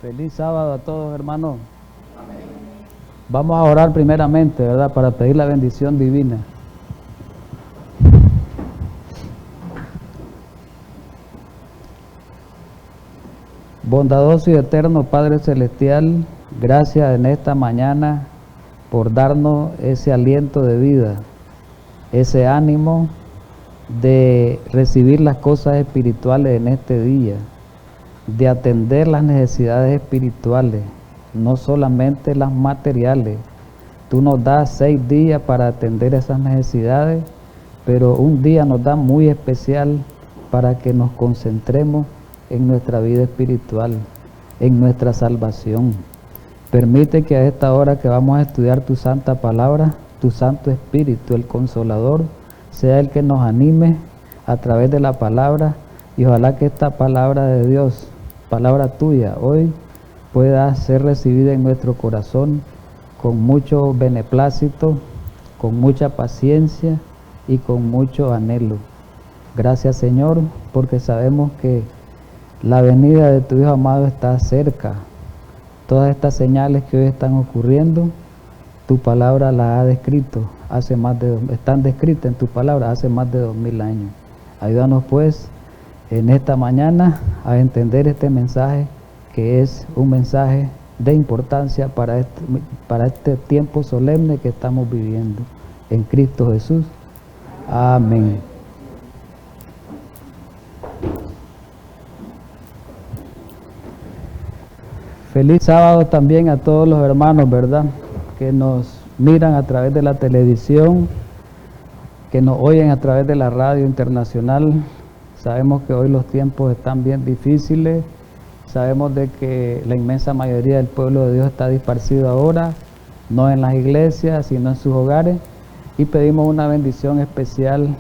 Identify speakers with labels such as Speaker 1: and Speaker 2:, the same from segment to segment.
Speaker 1: Feliz sábado a todos, hermanos. Vamos a orar primeramente, ¿verdad? Para pedir la bendición divina. Bondadoso y eterno Padre Celestial, gracias en esta mañana por darnos ese aliento de vida, ese ánimo de recibir las cosas espirituales en este día, de atender las necesidades espirituales, no solamente las materiales. Tú nos das 6 días para atender esas necesidades, pero un día nos da muy especial para que nos concentremos en nuestra vida espiritual, en nuestra salvación. Permite que a esta hora que vamos a estudiar tu santa palabra, tu Santo Espíritu, el Consolador, sea el que nos anime a través de la palabra, y ojalá que esta palabra de Dios, palabra tuya, hoy pueda ser recibida en nuestro corazón con mucho beneplácito, con mucha paciencia y con mucho anhelo. Gracias, Señor, porque sabemos que la venida de tu Hijo amado está cerca. Todas estas señales que hoy están ocurriendo, tu palabra las ha descrito están descritas en tu palabra hace más de 2000 años. Ayúdanos pues en esta mañana a entender este mensaje, que es un mensaje de importancia para este tiempo solemne que estamos viviendo. En Cristo Jesús. Amén. Feliz sábado también a todos los hermanos, ¿verdad?, que nos miran a través de la televisión, que nos oyen a través de la radio internacional. Sabemos que hoy los tiempos están bien difíciles. Sabemos de que la inmensa mayoría del pueblo de Dios está dispersido ahora, no en las iglesias, sino en sus hogares. Y pedimos una bendición especial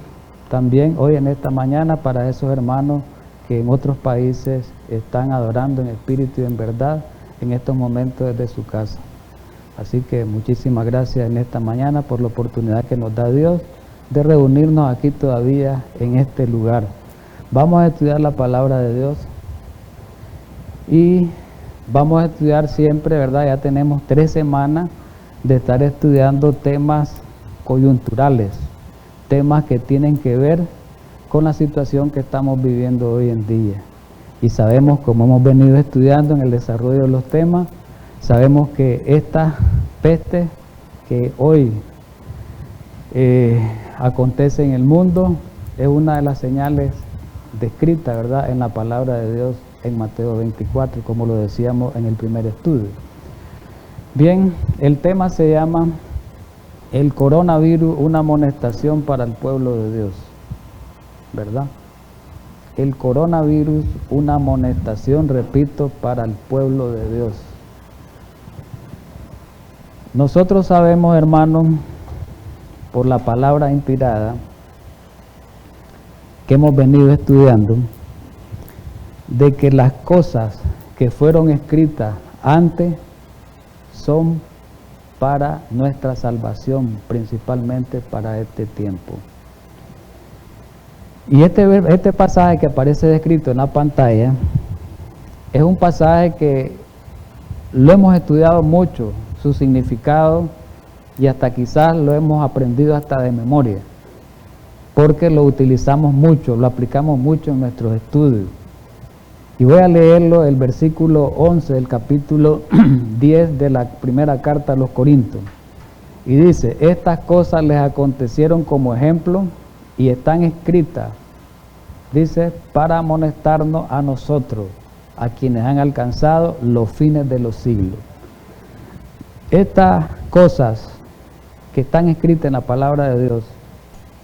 Speaker 1: también hoy en esta mañana para esos hermanos que en otros países están adorando en espíritu y en verdad en estos momentos desde su casa. Así que muchísimas gracias en esta mañana por la oportunidad que nos da Dios de reunirnos aquí todavía en este lugar. Vamos a estudiar la palabra de Dios y vamos a estudiar siempre, ¿verdad? Ya tenemos 3 semanas de estar estudiando temas coyunturales, temas que tienen que ver con la situación que estamos viviendo hoy en día. Y sabemos, como hemos venido estudiando en el desarrollo de los temas, sabemos que esta peste que hoy acontece en el mundo es una de las señales descritas, ¿verdad?, en la palabra de Dios en Mateo 24, como lo decíamos en el primer estudio. Bien, el tema se llama el coronavirus, una amonestación para el pueblo de Dios, ¿verdad? El coronavirus, una amonestación, repito, para el pueblo de Dios. Nosotros sabemos, hermanos, por la palabra inspirada que hemos venido estudiando, de que las cosas que fueron escritas antes son para nuestra salvación, principalmente para este tiempo. Y este pasaje que aparece descrito en la pantalla es un pasaje que lo hemos estudiado mucho, su significado, y hasta quizás lo hemos aprendido hasta de memoria, porque lo utilizamos mucho, lo aplicamos mucho en nuestros estudios. Y voy a leerlo, el versículo 11 del capítulo 10 de la primera carta a los Corintios. Y dice: estas cosas les acontecieron como ejemplo y están escritas, dice, para amonestarnos a nosotros, a quienes han alcanzado los fines de los siglos. Estas cosas que están escritas en la palabra de Dios,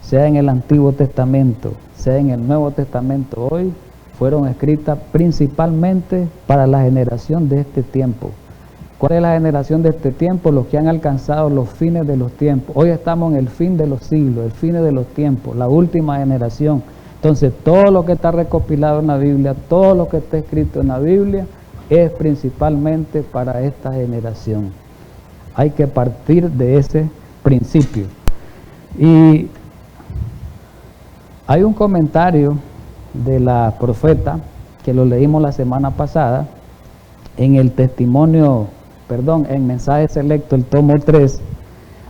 Speaker 1: sea en el Antiguo Testamento, sea en el Nuevo Testamento hoy, fueron escritas principalmente para la generación de este tiempo. ¿Cuál es la generación de este tiempo? Los que han alcanzado los fines de los tiempos. Hoy estamos en el fin de los siglos, el fin de los tiempos, la última generación. Entonces, todo lo que está recopilado en la Biblia, todo lo que está escrito en la Biblia, es principalmente para esta generación. Hay que partir de ese principio. Y hay un comentario de la profeta que lo leímos la semana pasada, en el testimonio, perdón, en Mensaje Selecto, el tomo 3,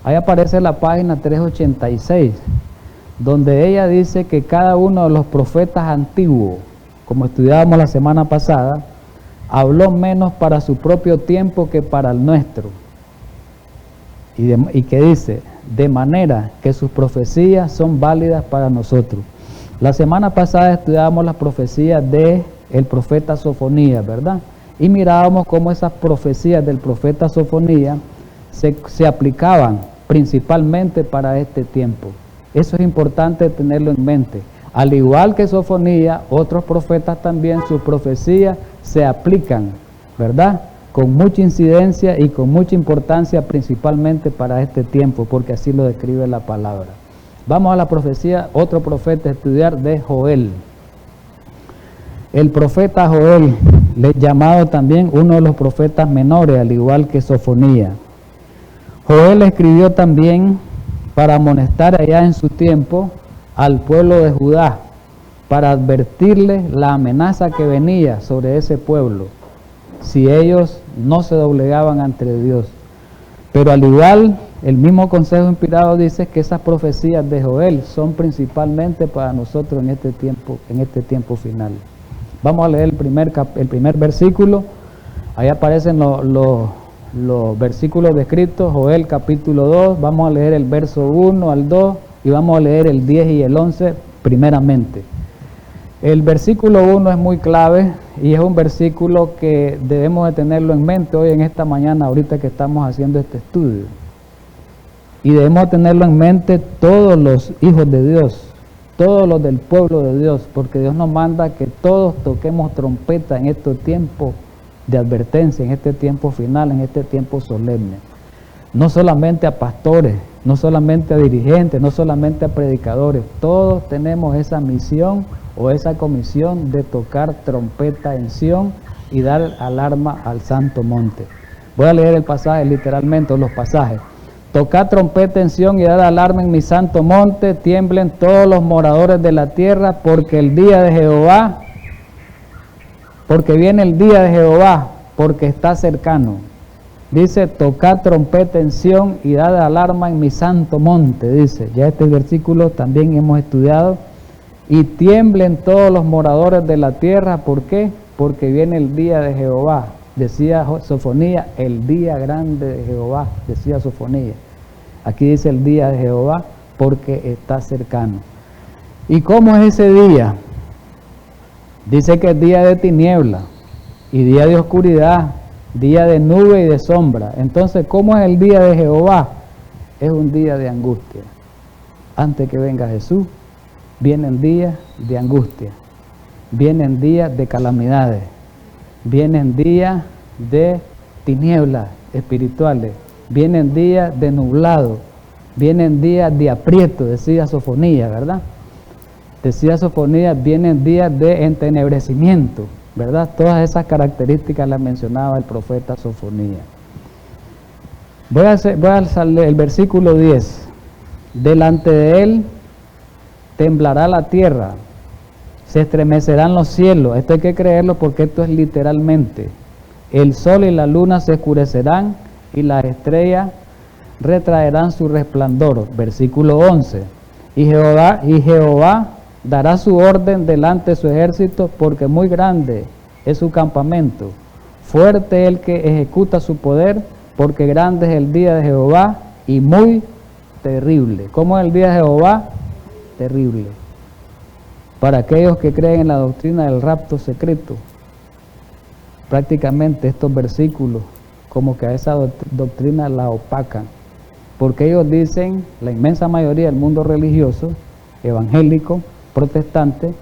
Speaker 1: ahí aparece la página 386, donde ella dice que cada uno de los profetas antiguos, como estudiábamos la semana pasada, habló menos para su propio tiempo que para el nuestro. Y que dice, de manera que sus profecías son válidas para nosotros. La semana pasada estudiábamos las profecías del profeta Sofonías, ¿verdad? Y mirábamos cómo esas profecías del profeta Sofonías se aplicaban principalmente para este tiempo. Eso es importante tenerlo en mente. Al igual que Sofonías, otros profetas también, sus profecías se aplican, ¿verdad?, con mucha incidencia y con mucha importancia principalmente para este tiempo, porque así lo describe la palabra. Vamos a la profecía, otro profeta a estudiar, de Joel. El profeta Joel, llamado también uno de los profetas menores, al igual que Sofonías. Joel escribió también para amonestar allá en su tiempo al pueblo de Judá, para advertirle la amenaza que venía sobre ese pueblo, si ellos no se doblegaban ante Dios. Pero al igual, el mismo consejo inspirado dice que esas profecías de Joel son principalmente para nosotros en este tiempo final. Vamos a leer el primer versículo. Ahí aparecen los versículos descritos, Joel capítulo 2, vamos a leer el verso 1 al 2 y vamos a leer el 10 y el 11 primeramente. El versículo 1 es muy clave y es un versículo que debemos de tenerlo en mente hoy en esta mañana, ahorita que estamos haciendo este estudio. Y debemos de tenerlo en mente todos los hijos de Dios, todos los del pueblo de Dios, porque Dios nos manda que todos toquemos trompeta en estos tiempos de advertencia, en este tiempo final, en este tiempo solemne. No solamente a pastores, no solamente a dirigentes, no solamente a predicadores, todos tenemos esa misión o esa comisión de tocar trompeta en Sión y dar alarma al santo monte. Voy a leer el pasaje literalmente, o los pasajes. Tocad trompeta en Sión y dad alarma en mi santo monte, tiemblen todos los moradores de la tierra, porque el día de Jehová, porque viene el día de Jehová, porque está cercano. Dice, tocad trompeta en Sión y dad alarma en mi santo monte, dice. Ya este versículo también hemos estudiado. Y tiemblen todos los moradores de la tierra, ¿por qué? Porque viene el día de Jehová, decía Sofonías, el día grande de Jehová, decía Sofonías. Aquí dice el día de Jehová, porque está cercano. ¿Y cómo es ese día? Dice que es día de tiniebla y día de oscuridad, día de nube y de sombra. Entonces, ¿cómo es el día de Jehová? Es un día de angustia. Antes que venga Jesús, vienen días de angustia, vienen días de calamidades, vienen días de tinieblas espirituales, vienen días de nublado, vienen días de aprieto, decía Sofonías, ¿verdad? Decía Sofonías, vienen días de entenebrecimiento, ¿verdad? Todas esas características las mencionaba el profeta Sofonías. Voy a leer el versículo 10. Delante de él temblará la tierra, se estremecerán los cielos. Esto hay que creerlo porque esto es literalmente. El sol y la luna se oscurecerán y las estrellas retraerán su resplandor. Versículo 11. Y Jehová dará su orden delante de su ejército, porque muy grande es su campamento. Fuerte el que ejecuta su poder, porque grande es el día de Jehová y muy terrible. ¿Cómo es el día de Jehová? Terrible. Para aquellos que creen en la doctrina del rapto secreto, prácticamente estos versículos como que a esa doctrina la opacan, porque ellos dicen, la inmensa mayoría del mundo religioso, evangélico, protestante,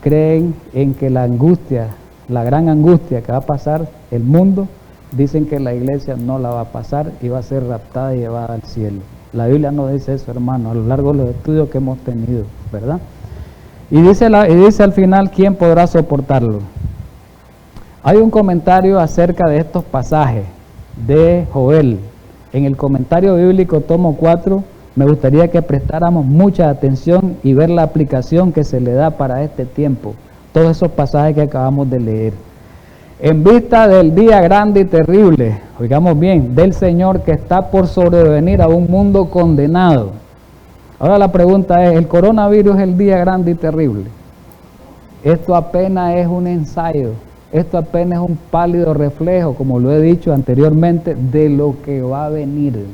Speaker 1: creen en que la angustia, la gran angustia que va a pasar el mundo, dicen que la iglesia no la va a pasar y va a ser raptada y llevada al cielo. La Biblia no dice eso, hermano, a lo largo de los estudios que hemos tenido, ¿verdad? Y dice al final, ¿quién podrá soportarlo? Hay un comentario acerca de estos pasajes de Joel. En el comentario bíblico, tomo 4, me gustaría que prestáramos mucha atención y ver la aplicación que se le da para este tiempo. Todos esos pasajes que acabamos de leer. en vista del día grande y terrible, oigamos bien, del Señor que está por sobrevenir a un mundo condenado. Ahora la pregunta es, ¿el coronavirus es el día grande y terrible? Esto apenas es un ensayo, esto apenas es un pálido reflejo, como lo he dicho anteriormente, de lo que va a venir.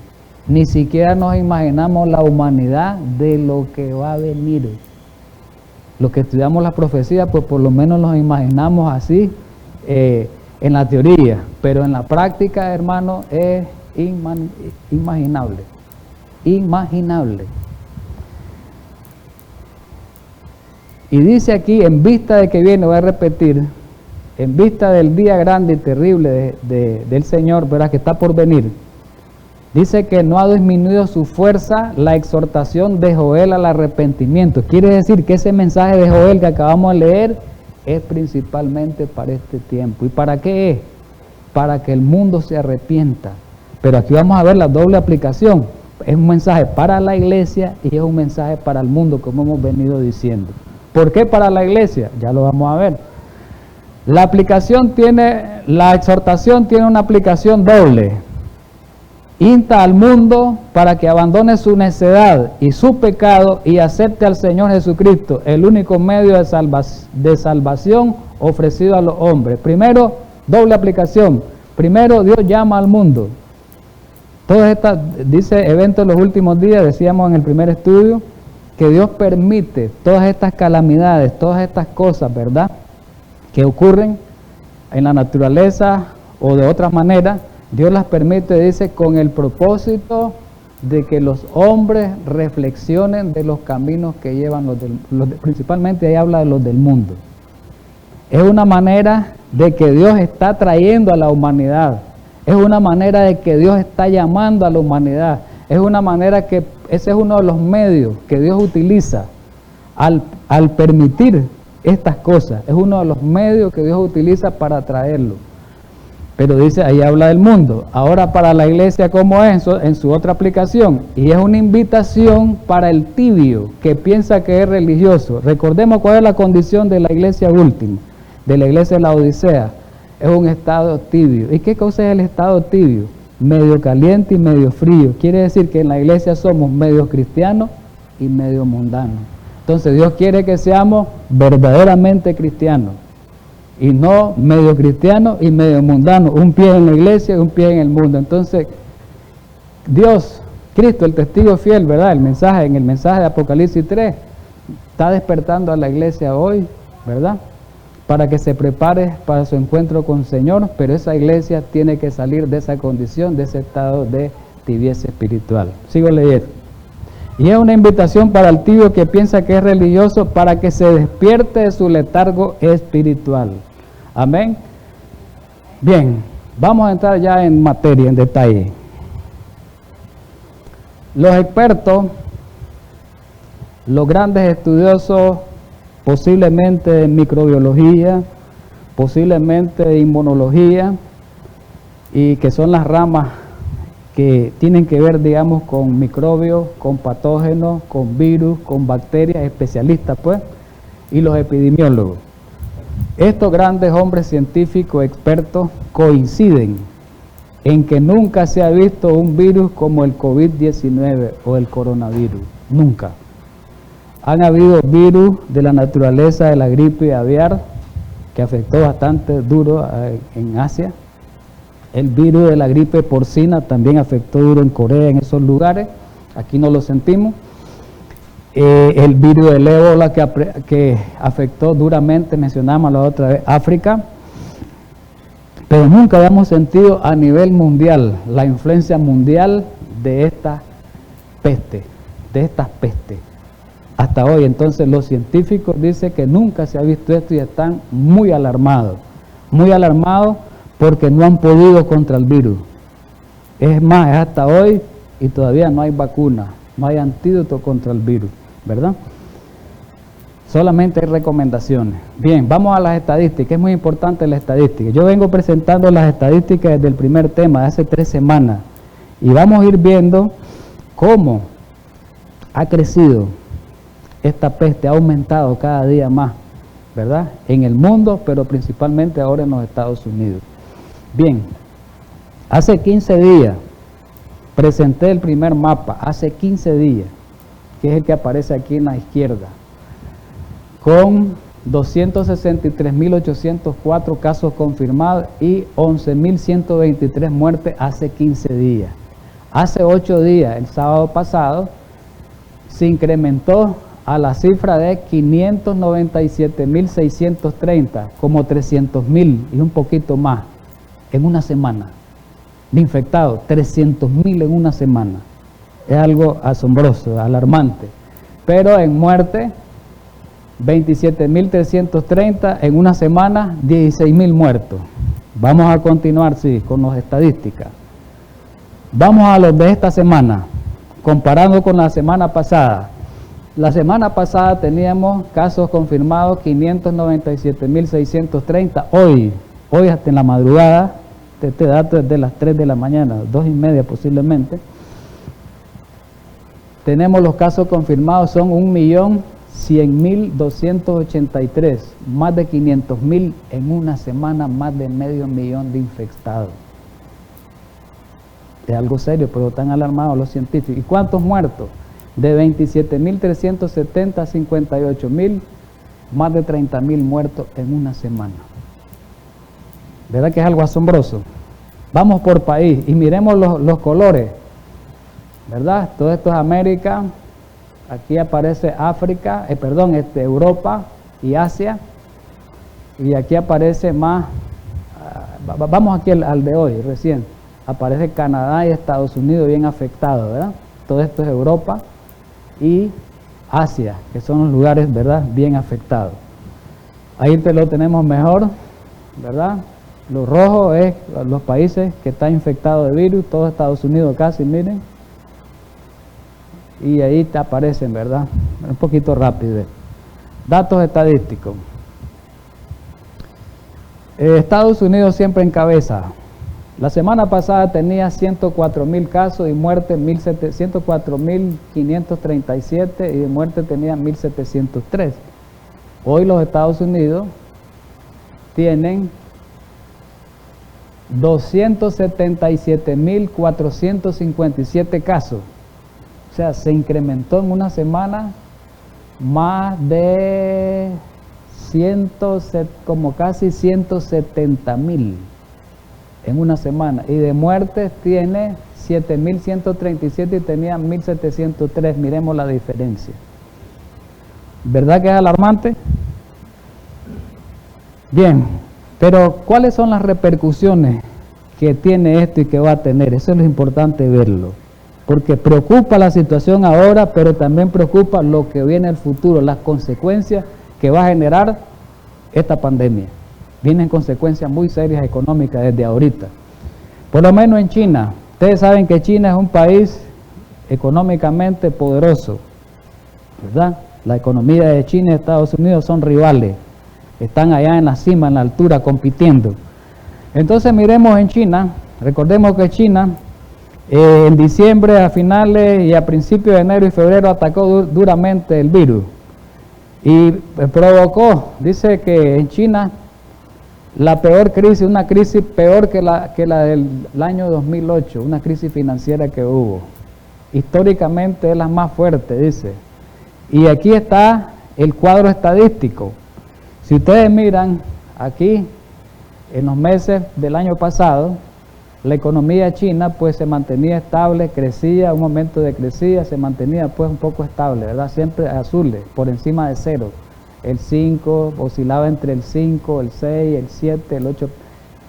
Speaker 1: Ni siquiera nos imaginamos la humanidad de lo que va a venir. Los que estudiamos la profecía, pues por lo menos nos imaginamos así, en la teoría, pero en la práctica, hermano, es inimaginable. Inimaginable. Y dice aquí, en vista de que viene, voy a repetir, en vista del día grande y terrible del Señor, ¿verdad?, que está por venir, dice que no ha disminuido su fuerza la exhortación de Joel al arrepentimiento. Quiere decir que ese mensaje de Joel que acabamos de leer es principalmente para este tiempo. ¿Y para qué es? Para que el mundo se arrepienta. Pero aquí vamos a ver la doble aplicación. Es un mensaje para la iglesia y es un mensaje para el mundo, como hemos venido diciendo. ¿Por qué para la iglesia? Ya lo vamos a ver. La exhortación tiene una aplicación doble. Insta al mundo para que abandone su necedad y su pecado y acepte al Señor Jesucristo, el único medio de salvación ofrecido a los hombres. Primero, doble aplicación. Primero, Dios llama al mundo. Todas estas, dice, eventos en los últimos días, decíamos en el primer estudio, que Dios permite todas estas calamidades, todas estas cosas, ¿verdad?, que ocurren en la naturaleza o de otra manera. Dios las permite, dice, con el propósito de que los hombres reflexionen de los caminos que llevan principalmente ahí habla de los del mundo. Es una manera de que Dios está trayendo a la humanidad. Es una manera de que Dios está llamando a la humanidad. Es una manera que ese es uno de los medios que Dios utiliza al permitir estas cosas. Es uno de los medios que Dios utiliza para traerlo. Pero dice, ahí habla del mundo. Ahora para la iglesia, ¿cómo es? En su otra aplicación. Y es una invitación para el tibio que piensa que es religioso. Recordemos cuál es la condición de la iglesia última, de la iglesia de la Odisea. Es un estado tibio. ¿Y qué cosa es el estado tibio? Medio caliente y medio frío. Quiere decir que en la iglesia somos medio cristianos y medio mundanos. Entonces Dios quiere que seamos verdaderamente cristianos. Y no medio cristiano y medio mundano, un pie en la iglesia y un pie en el mundo. Entonces, Dios, Cristo, el testigo fiel, ¿verdad? En el mensaje de Apocalipsis 3, está despertando a la iglesia hoy, ¿verdad?, para que se prepare para su encuentro con el Señor, pero esa iglesia tiene que salir de esa condición, de ese estado de tibieza espiritual. Sigo leyendo. Y es una invitación para el tibio que piensa que es religioso, para que se despierte de su letargo espiritual. Amén. Bien, vamos a entrar ya en materia, en detalle. Los expertos, los grandes estudiosos, posiblemente de microbiología, posiblemente de inmunología, y que son las ramas que tienen que ver, digamos, con microbios, con patógenos, con virus, con bacterias, especialistas, pues, y los epidemiólogos. Estos grandes hombres científicos, expertos, coinciden en que nunca se ha visto un virus como el COVID-19 o el coronavirus. Nunca. Han habido virus de la naturaleza de la gripe aviar, que afectó bastante duro en Asia. El virus de la gripe porcina también afectó duro en Corea, en esos lugares. Aquí no lo sentimos. El virus del ébola que afectó duramente, mencionamos la otra vez, África. Pero nunca habíamos sentido a nivel mundial la influencia mundial de esta peste, de estas pestes. Hasta hoy, entonces, los científicos dicen que nunca se ha visto esto y están muy alarmados porque no han podido contra el virus. Es más, es hasta hoy y todavía no hay vacuna, no hay antídoto contra el virus, ¿verdad? Solamente hay recomendaciones. Bien, vamos a las estadísticas, es muy importante la estadística. Yo vengo presentando las estadísticas desde el primer tema, de hace 3 semanas, y vamos a ir viendo cómo ha crecido esta peste, ha aumentado cada día más ¿verdad? En el mundo, pero principalmente ahora en los Estados Unidos. Bien, hace 15 días presenté el primer mapa, hace 15 días, que es el que aparece aquí en la izquierda, con 263.804 casos confirmados y 11.123 muertes hace 15 días. Hace 8 días, el sábado pasado, se incrementó a la cifra de 597.630, como 300.000 y un poquito más en una semana de infectados, 300.000 en una semana. Es algo asombroso, alarmante. Pero en muerte, 27.330 en una semana, 16.000 muertos. Vamos a continuar, sí, con las estadísticas. Vamos a los de esta semana, comparando con la semana pasada. La semana pasada teníamos casos confirmados 597.630. Hoy hasta en la madrugada, este dato es de las 3 de la mañana, 2:30 posiblemente, tenemos los casos confirmados, son 1.100.283, más de 500.000 en una semana, más de 500.000 de infectados. Es algo serio, pero están alarmados los científicos. ¿Y cuántos muertos? De 27.370 a 58.000, más de 30.000 muertos en una semana. ¿Verdad que es algo asombroso? Vamos por país y miremos los colores, ¿verdad? Todo esto es América, aquí aparece África, Europa y Asia, y aquí aparece más, vamos aquí al de hoy, recién, aparece Canadá y Estados Unidos bien afectados, ¿verdad? Todo esto es Europa y Asia, que son los lugares, ¿verdad?, bien afectados. Ahí te lo tenemos mejor, ¿verdad? Lo rojo es los países que están infectados de virus, todo Estados Unidos casi, miren. Y ahí te aparecen, ¿verdad? Un poquito rápido. Datos estadísticos. Estados Unidos siempre encabeza. La semana pasada tenía 104.000 casos y muertes, 104.537, y de muerte tenía 1.703. Hoy los Estados Unidos tienen 277.457 casos. O sea, se incrementó en una semana más de como casi 170.000 en una semana. Y de muertes tiene 7.137 y tenía 1.703. Miremos la diferencia. ¿Verdad que es alarmante? Bien, pero ¿cuáles son las repercusiones que tiene esto y que va a tener? Eso es lo importante verlo. Porque preocupa la situación ahora, pero también preocupa lo que viene en el futuro, las consecuencias que va a generar esta pandemia. Vienen consecuencias muy serias económicas desde ahorita. Por lo menos en China. Ustedes saben que China es un país económicamente poderoso, ¿verdad? La economía de China y Estados Unidos son rivales. Están allá en la cima, en la altura, compitiendo. Entonces miremos en China. Recordemos que China en diciembre, a finales y a principios de enero y febrero atacó duramente el virus y provocó, dice que en China, la peor crisis, una crisis peor que la del año 2008, una crisis financiera que hubo. Históricamente es la más fuerte, dice. Y aquí está el cuadro estadístico. Si ustedes miran aquí, en los meses del año pasado, la economía china pues se mantenía estable, crecía, un momento de crecida, se mantenía pues un poco estable, ¿verdad? Siempre azules, por encima de cero. El 5, oscilaba entre el 5, el 6, el 7, el 8,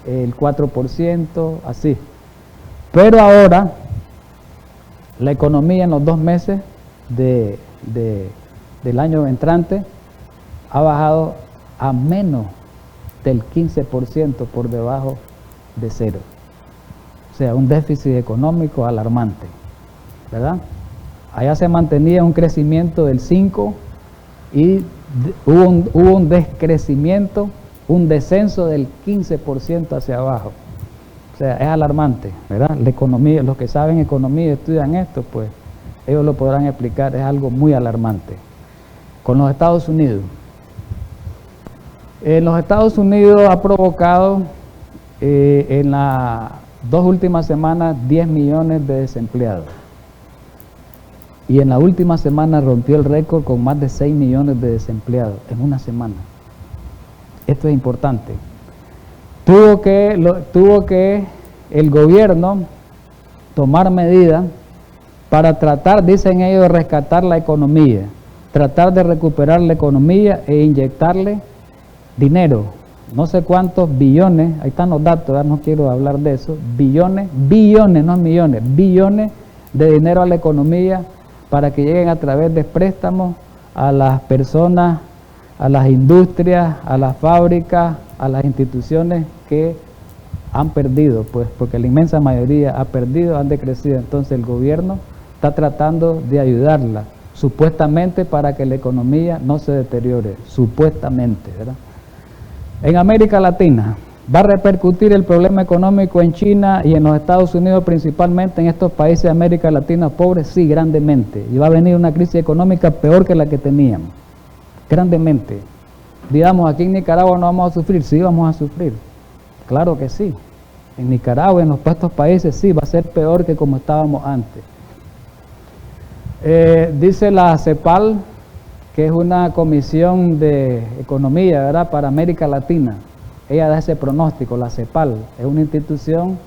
Speaker 1: el 4%, así. Pero ahora, la economía en los 2 meses del año entrante ha bajado a menos del 15%, por debajo de cero. O sea, un déficit económico alarmante, ¿verdad? Allá se mantenía un crecimiento del 5 y hubo un descrecimiento, un descenso del 15% hacia abajo. O sea, es alarmante, ¿verdad? La economía, los que saben economía y estudian esto, pues ellos lo podrán explicar, es algo muy alarmante. Con los Estados Unidos. En los Estados Unidos ha provocado en las 2 últimas semanas 10 millones de desempleados. Y en la última semana rompió el récord con más de 6 millones de desempleados en una semana. Esto es importante. Tuvo que el gobierno tomar medidas para tratar, dicen ellos, de rescatar la economía, tratar de recuperar la economía e inyectarle dinero, no sé cuántos billones, ahí están los datos, ya no quiero hablar de eso, billones, no millones, billones de dinero a la economía para que lleguen a través de préstamos a las personas, a las industrias, a las fábricas, a las instituciones que han perdido, pues porque la inmensa mayoría ha perdido, han decrecido. Entonces el gobierno está tratando de ayudarla, supuestamente para que la economía no se deteriore, supuestamente, ¿verdad? En América Latina, ¿va a repercutir el problema económico en China y en los Estados Unidos, principalmente en estos países de América Latina pobres? Sí, grandemente. Y va a venir una crisis económica peor que la que teníamos, grandemente. Digamos, aquí en Nicaragua no vamos a sufrir, sí vamos a sufrir, claro que sí. En Nicaragua, en estos países, sí, va a ser peor que como estábamos antes. Dice la CEPAL, que es una comisión de economía, ¿verdad?, para América Latina. Ella da ese pronóstico, la CEPAL, es una institución,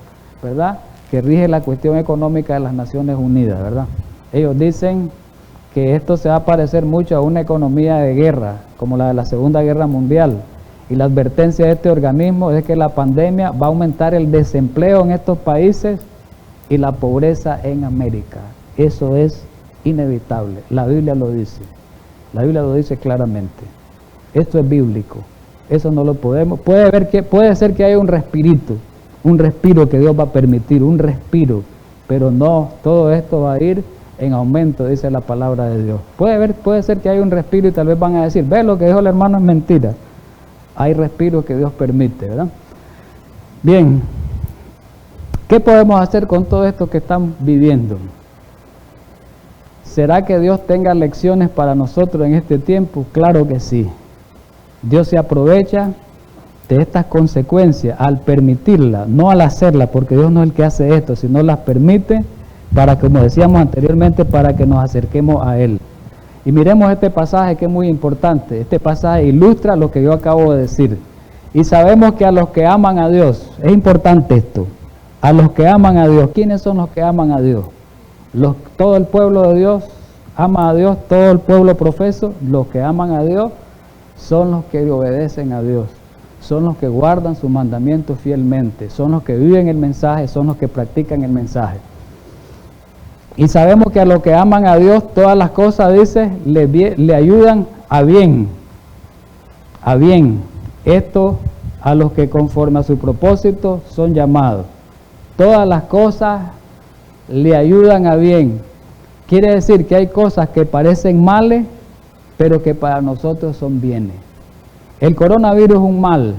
Speaker 1: ¿verdad?, que rige la cuestión económica de las Naciones Unidas, ¿verdad? Ellos dicen que esto se va a parecer mucho a una economía de guerra, como la de la Segunda Guerra Mundial. Y la advertencia de este organismo es que la pandemia va a aumentar el desempleo en estos países y la pobreza en América. Eso es inevitable, la Biblia lo dice. La Biblia lo dice claramente. Esto es bíblico. Eso no lo podemos. Puede ser que haya un respiro que Dios va a permitir, un respiro, pero no, todo esto va a ir en aumento, dice la palabra de Dios. Puede ser que haya un respiro y tal vez van a decir, ve, lo que dijo el hermano es mentira. Hay respiros que Dios permite, ¿verdad? Bien, ¿qué podemos hacer con todo esto que estamos viviendo? ¿Será que Dios tenga lecciones para nosotros en este tiempo? Claro que sí. Dios se aprovecha de estas consecuencias al permitirlas, no al hacerlas, porque Dios no es el que hace esto, sino las permite para, como decíamos anteriormente, para que nos acerquemos a Él. Y miremos este pasaje que es muy importante. Este pasaje ilustra lo que yo acabo de decir. Y sabemos que a los que aman a Dios, es importante esto, a los que aman a Dios, ¿quiénes son los que aman a Dios? Todo el pueblo de Dios ama a Dios, todo el pueblo profeso. Los que aman a Dios son los que obedecen a Dios, son los que guardan sus mandamientos fielmente, son los que viven el mensaje, son los que practican el mensaje. Y sabemos que a los que aman a Dios, todas las cosas, dice, le ayudan a bien. A bien. Esto a los que conforme a su propósito son llamados. Todas las cosas le ayudan a bien. Quiere decir que hay cosas que parecen males, pero que para nosotros son bienes. El coronavirus es un mal,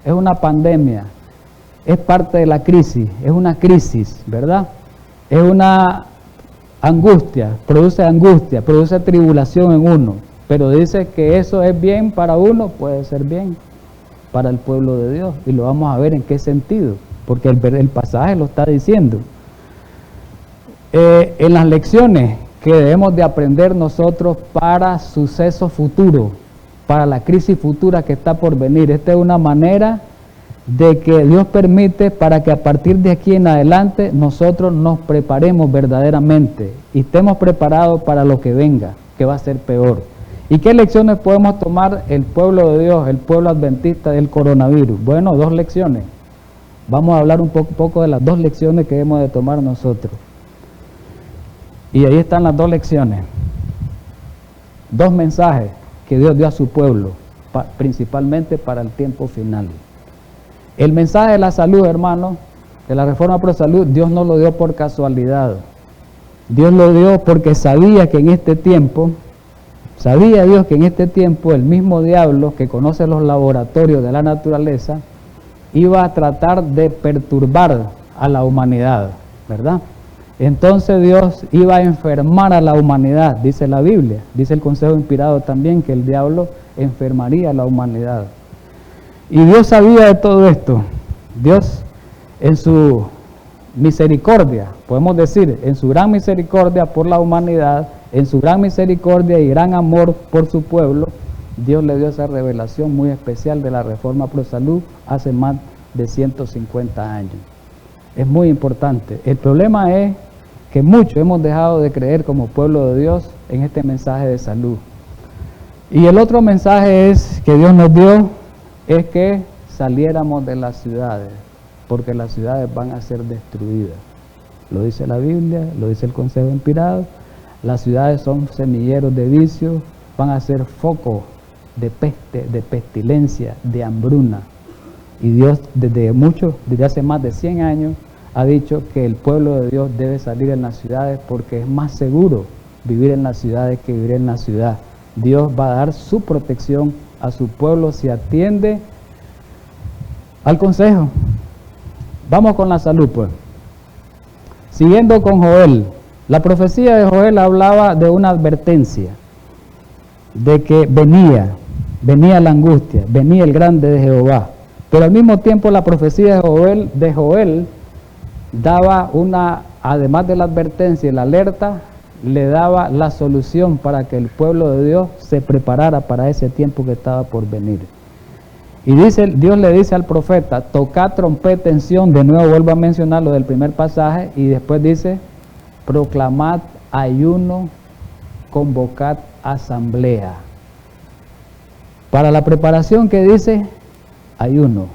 Speaker 1: es una pandemia, es parte de la crisis, es una crisis, ¿verdad? Es una angustia, produce tribulación en uno, pero dice que eso es bien para uno, puede ser bien para el pueblo de Dios, y lo vamos a ver en qué sentido, porque el pasaje lo está diciendo. En las lecciones que debemos de aprender nosotros para sucesos futuros, para la crisis futura que está por venir. Esta es una manera de que Dios permite para que a partir de aquí en adelante nosotros nos preparemos verdaderamente y estemos preparados para lo que venga, que va a ser peor. ¿Y qué lecciones podemos tomar el pueblo de Dios, el pueblo adventista del coronavirus? Bueno, 2 lecciones. Vamos a hablar un poco de las 2 lecciones que debemos de tomar nosotros. Y ahí están las 2 lecciones, 2 mensajes que Dios dio a su pueblo, principalmente para el tiempo final. El mensaje de la salud, hermano, de la reforma pro salud, Dios no lo dio por casualidad. Dios lo dio porque sabía que en este tiempo, sabía Dios que en este tiempo el mismo diablo que conoce los laboratorios de la naturaleza iba a tratar de perturbar a la humanidad, ¿verdad? Entonces Dios iba a enfermar a la humanidad, dice la Biblia, dice el consejo inspirado también que el diablo enfermaría a la humanidad. Y Dios sabía de todo esto. Dios, en su misericordia, podemos decir, en su gran misericordia por la humanidad, en su gran misericordia y gran amor por su pueblo, Dios le dio esa revelación muy especial de la Reforma Pro Salud hace más de 150 años. Es muy importante. El problema es que muchos hemos dejado de creer como pueblo de Dios en este mensaje de salud. Y el otro mensaje es que Dios nos dio, es que saliéramos de las ciudades, porque las ciudades van a ser destruidas. Lo dice la Biblia, lo dice el Consejo Inspirado. Las ciudades son semilleros de vicio, van a ser focos de peste, de pestilencia, de hambruna. Y Dios desde hace más de 100 años, ha dicho que el pueblo de Dios debe salir en las ciudades porque es más seguro vivir en las ciudades que vivir en la ciudad. Dios va a dar su protección a su pueblo si atiende al consejo. Vamos con la salud, pues. Siguiendo con Joel, la profecía de Joel hablaba de una advertencia, de que venía la angustia, venía el grande de Jehová. Pero al mismo tiempo la profecía de Joel daba además de la advertencia y la alerta, le daba la solución para que el pueblo de Dios se preparara para ese tiempo que estaba por venir. Y Dios le dice al profeta, tocad trompeta en Sión, de nuevo vuelvo a mencionar lo del primer pasaje, y después dice, proclamad ayuno, convocad asamblea. Para la preparación que dice, ayuno,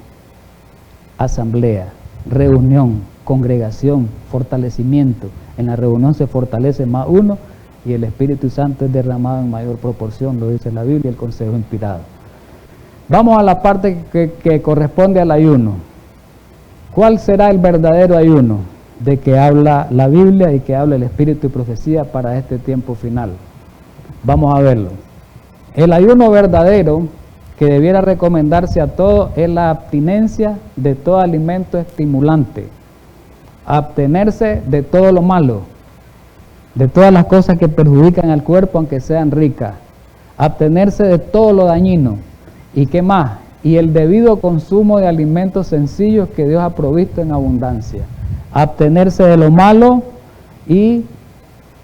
Speaker 1: asamblea, reunión, congregación, fortalecimiento. En la reunión se fortalece más uno y el Espíritu Santo es derramado en mayor proporción, lo dice la Biblia y el Consejo Inspirado. Vamos a la parte que corresponde al ayuno. ¿Cuál será el verdadero ayuno de que habla la Biblia y que habla el Espíritu y profecía para este tiempo final? Vamos a verlo. El ayuno verdadero que debiera recomendarse a todos es la abstinencia de todo alimento estimulante, abstenerse de todo lo malo, de todas las cosas que perjudican al cuerpo aunque sean ricas, abstenerse de todo lo dañino, y qué más, y el debido consumo de alimentos sencillos que Dios ha provisto en abundancia, abstenerse de lo malo y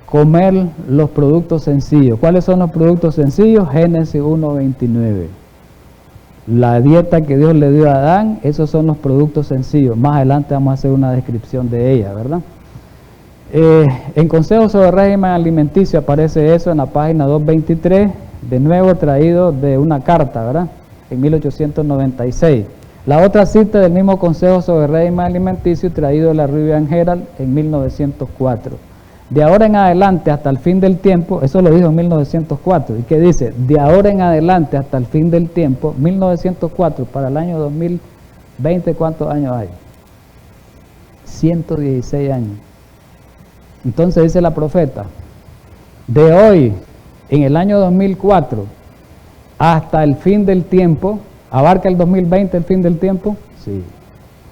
Speaker 1: comer los productos sencillos. ¿Cuáles son los productos sencillos? Génesis 1:29. La dieta que Dios le dio a Adán, esos son los productos sencillos. Más adelante vamos a hacer una descripción de ella, ¿verdad? En Consejos sobre Régimen Alimenticio aparece eso en la página 223, de nuevo traído de una carta, ¿verdad? En 1896. La otra cita del mismo Consejo sobre Régimen Alimenticio traído de la Review and Herald en 1904. De ahora en adelante hasta el fin del tiempo, eso lo dijo en 1904, ¿y qué dice? De ahora en adelante hasta el fin del tiempo, 1904 para el año 2020, ¿cuántos años hay? 116 años. Entonces dice la profeta, de hoy, en el año 2004, hasta el fin del tiempo, ¿abarca el 2020 el fin del tiempo? Sí.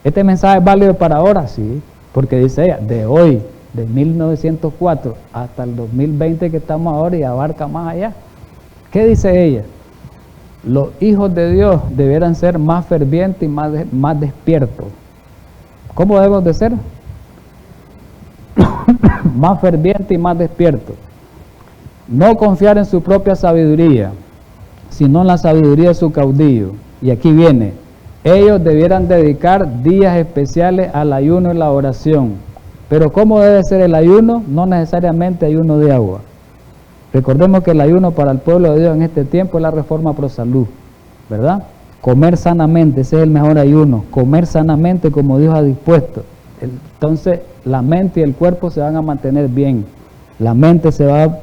Speaker 1: ¿Este mensaje es válido para ahora? Sí, porque dice ella, de hoy, de 1904 hasta el 2020 que estamos ahora y abarca más allá. ¿Qué dice ella? Los hijos de Dios debieran ser más fervientes y más despiertos. ¿Cómo debemos de ser? Más fervientes y más despiertos. No confiar en su propia sabiduría, sino en la sabiduría de su caudillo. Y aquí viene, ellos debieran dedicar días especiales al ayuno y la oración. Pero ¿cómo debe ser el ayuno? No necesariamente ayuno de agua. Recordemos que el ayuno para el pueblo de Dios en este tiempo es la Reforma Pro Salud, ¿verdad? Comer sanamente, ese es el mejor ayuno. Comer sanamente como Dios ha dispuesto. Entonces la mente y el cuerpo se van a mantener bien. La mente se va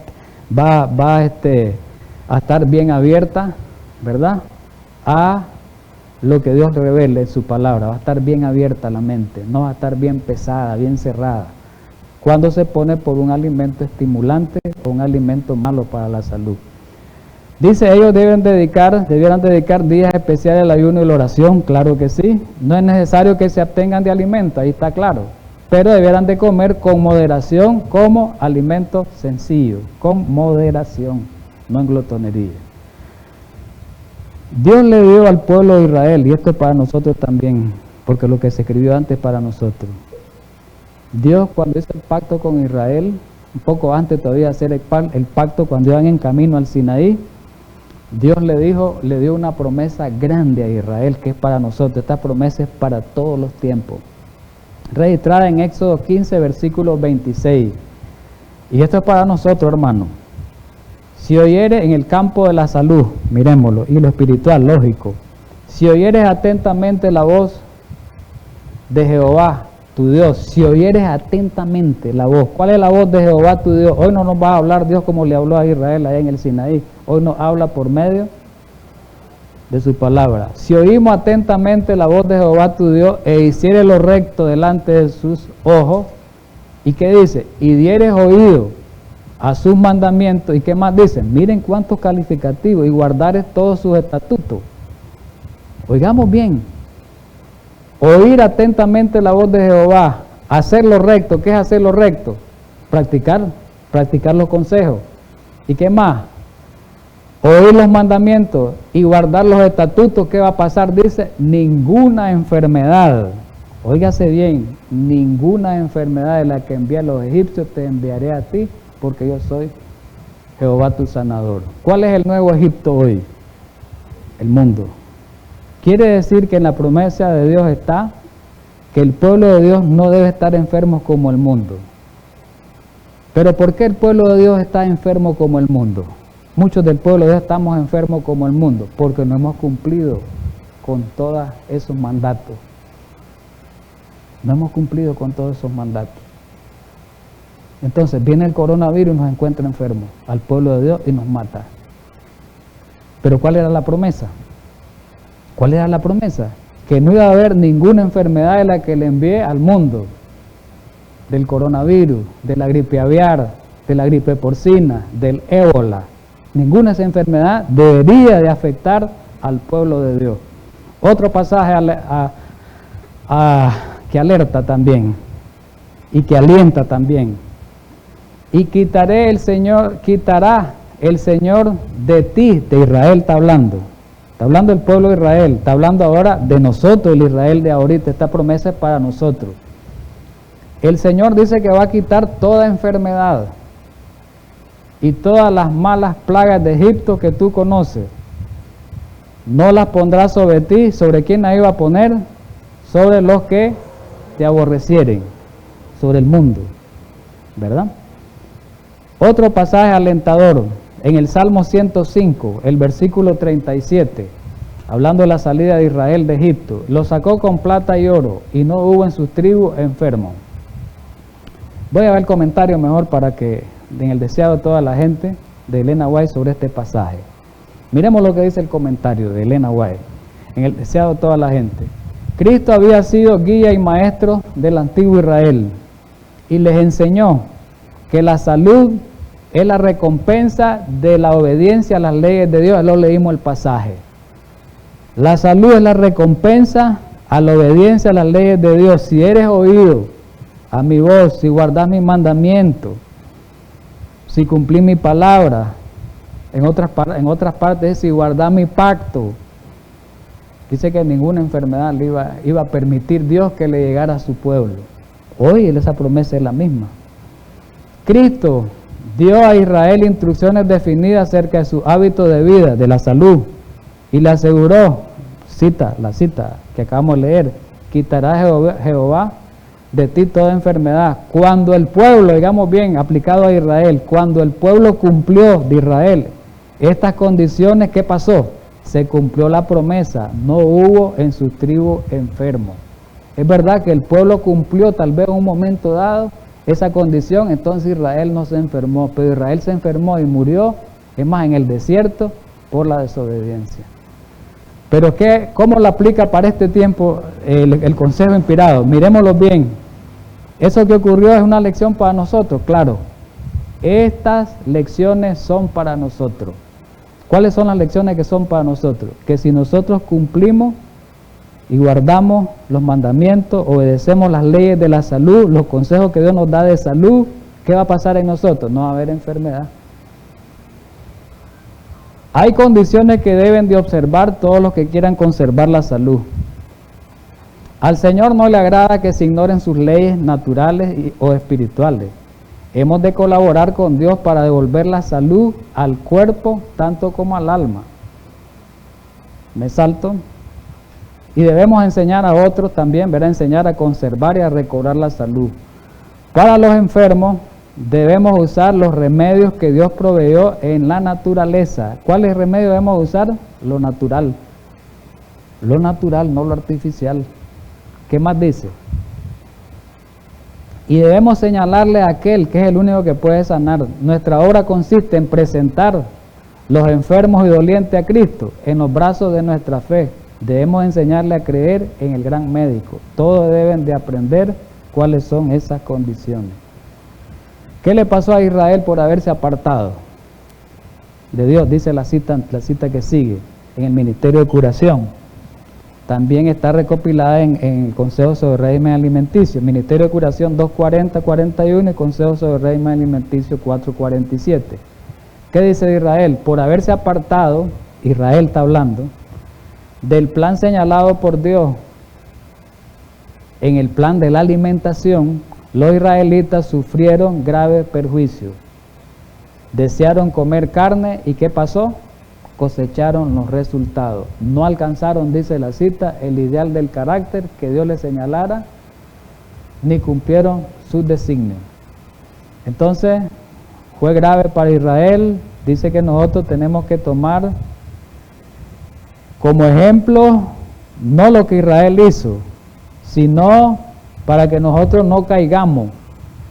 Speaker 1: a estar bien abierta, ¿verdad? A lo que Dios revele en su palabra, va a estar bien abierta la mente, no va a estar bien pesada, bien cerrada, cuando se pone por un alimento estimulante o un alimento malo para la salud. Dice, ellos debieran dedicar días especiales al ayuno y la oración, claro que sí, no es necesario que se abstengan de alimento, ahí está claro, pero debieran de comer con moderación como alimento sencillo, con moderación, no en glotonería. Dios le dio al pueblo de Israel, y esto es para nosotros también, porque lo que se escribió antes para nosotros. Dios, cuando hizo el pacto con Israel, un poco antes todavía de hacer el pacto, cuando iban en camino al Sinaí, Dios le dio una promesa grande a Israel, que es para nosotros. Esta promesa es para todos los tiempos, registrada en Éxodo 15, versículo 26. Y esto es para nosotros, hermano. Si oyeres en el campo de la salud, miremoslo, y lo espiritual, lógico. Si oyeres atentamente la voz de Jehová, tu Dios, si oyeres atentamente la voz. ¿Cuál es la voz de Jehová, tu Dios? Hoy no nos va a hablar Dios como le habló a Israel allá en el Sinaí. Hoy nos habla por medio de su palabra. Si oímos atentamente la voz de Jehová, tu Dios, e hicieres lo recto delante de sus ojos, ¿y qué dice? Y dieres oído a sus mandamientos. ¿Y qué más dice? Miren cuántos calificativos. Y guardares todos sus estatutos. Oigamos bien. Oír atentamente la voz de Jehová, hacer lo recto. ¿Qué es hacer lo recto? Practicar los consejos. ¿Y qué más? Oír los mandamientos y guardar los estatutos. ¿Qué va a pasar? Dice, ninguna enfermedad, óigase bien, ninguna enfermedad de la que envié a los egipcios te enviaré a ti, porque yo soy Jehová tu sanador. ¿Cuál es el nuevo Egipto hoy? El mundo. Quiere decir que en la promesa de Dios está que el pueblo de Dios no debe estar enfermo como el mundo. Pero ¿por qué el pueblo de Dios está enfermo como el mundo? Muchos del pueblo de Dios estamos enfermos como el mundo, porque no hemos cumplido con todos esos mandatos. No hemos cumplido con todos esos mandatos. Entonces viene el coronavirus y nos encuentra enfermos al pueblo de Dios y nos mata. Pero ¿cuál era la promesa? ¿Cuál era la promesa? Que no iba a haber ninguna enfermedad de la que le envié al mundo. Del coronavirus, de la gripe aviar, de la gripe porcina, del ébola. Ninguna de esas enfermedades debería de afectar al pueblo de Dios. Otro pasaje que alerta también y que alienta también. Y quitará el Señor de ti, de Israel está hablando. Está hablando del pueblo de Israel, está hablando ahora de nosotros, el Israel de ahorita. Esta promesa es para nosotros. El Señor dice que va a quitar toda enfermedad y todas las malas plagas de Egipto que tú conoces. No las pondrá sobre ti. ¿Sobre quién las iba a poner? Sobre los que te aborrecieren, sobre el mundo, ¿verdad? Otro pasaje alentador, en el Salmo 105, el versículo 37, hablando de la salida de Israel de Egipto. Lo sacó con plata y oro, y no hubo en sus tribus enfermo. Voy a ver el comentario mejor para que, en el deseado de toda la gente, de Elena White sobre este pasaje. Miremos lo que dice el comentario de Elena White, en el deseado de toda la gente. Cristo había sido guía y maestro del antiguo Israel, y les enseñó que la salud es la recompensa de la obediencia a las leyes de Dios. Lo leímos el pasaje. La salud es la recompensa a la obediencia a las leyes de Dios. Si eres oído a mi voz, si guardas mis mandamientos, si cumplís mi palabra, en otras partes, si guardas mi pacto, dice que ninguna enfermedad le iba a permitir Dios que le llegara a su pueblo. Hoy esa promesa es la misma. Cristo dio a Israel instrucciones definidas acerca de su hábito de vida, de la salud, y le aseguró, la cita que acabamos de leer, quitará Jehová de ti toda enfermedad. Cuando el pueblo, digamos bien, aplicado a Israel, cuando el pueblo cumplió de Israel estas condiciones, ¿qué pasó? Se cumplió la promesa, no hubo en su tribu enfermo. Es verdad que el pueblo cumplió tal vez en un momento dado esa condición, entonces Israel no se enfermó, pero Israel se enfermó y murió, es más, en el desierto, por la desobediencia. Pero ¿cómo lo aplica para este tiempo el consejo inspirado? Miremoslo bien. Eso que ocurrió es una lección para nosotros, claro. Estas lecciones son para nosotros. ¿Cuáles son las lecciones que son para nosotros? Que si nosotros cumplimos y guardamos los mandamientos, obedecemos las leyes de la salud, los consejos que Dios nos da de salud, ¿qué va a pasar en nosotros? No va a haber enfermedad. Hay condiciones que deben de observar todos los que quieran conservar la salud. Al Señor no le agrada que se ignoren sus leyes naturales o espirituales. Hemos de colaborar con Dios para devolver la salud al cuerpo tanto como al alma. Me salto. Y debemos enseñar a otros también, ¿verdad? Enseñar a conservar y a recobrar la salud. Para los enfermos debemos usar los remedios que Dios proveyó en la naturaleza. ¿Cuáles remedios debemos usar? Lo natural. Lo natural, no lo artificial. ¿Qué más dice? Y debemos señalarle a aquel que es el único que puede sanar. Nuestra obra consiste en presentar los enfermos y dolientes a Cristo en los brazos de nuestra fe. Debemos enseñarle a creer en el gran médico. Todos deben de aprender cuáles son esas condiciones. ¿Qué le pasó a Israel por haberse apartado de Dios? Dice la cita que sigue en el Ministerio de Curación. También está recopilada en el Consejo sobre Régimen Alimenticio, Ministerio de Curación 240-41 y Consejo sobre Régimen Alimenticio 447. ¿Qué dice de Israel? Por haberse apartado, Israel está hablando, del plan señalado por Dios en el plan de la alimentación, los israelitas sufrieron grave perjuicio. Desearon comer carne y ¿qué pasó? Cosecharon los resultados. No alcanzaron, dice la cita, el ideal del carácter que Dios les señalara, ni cumplieron sus designios. Entonces, fue grave para Israel. Dice que nosotros tenemos que tomar como ejemplo no lo que Israel hizo, sino para que nosotros no caigamos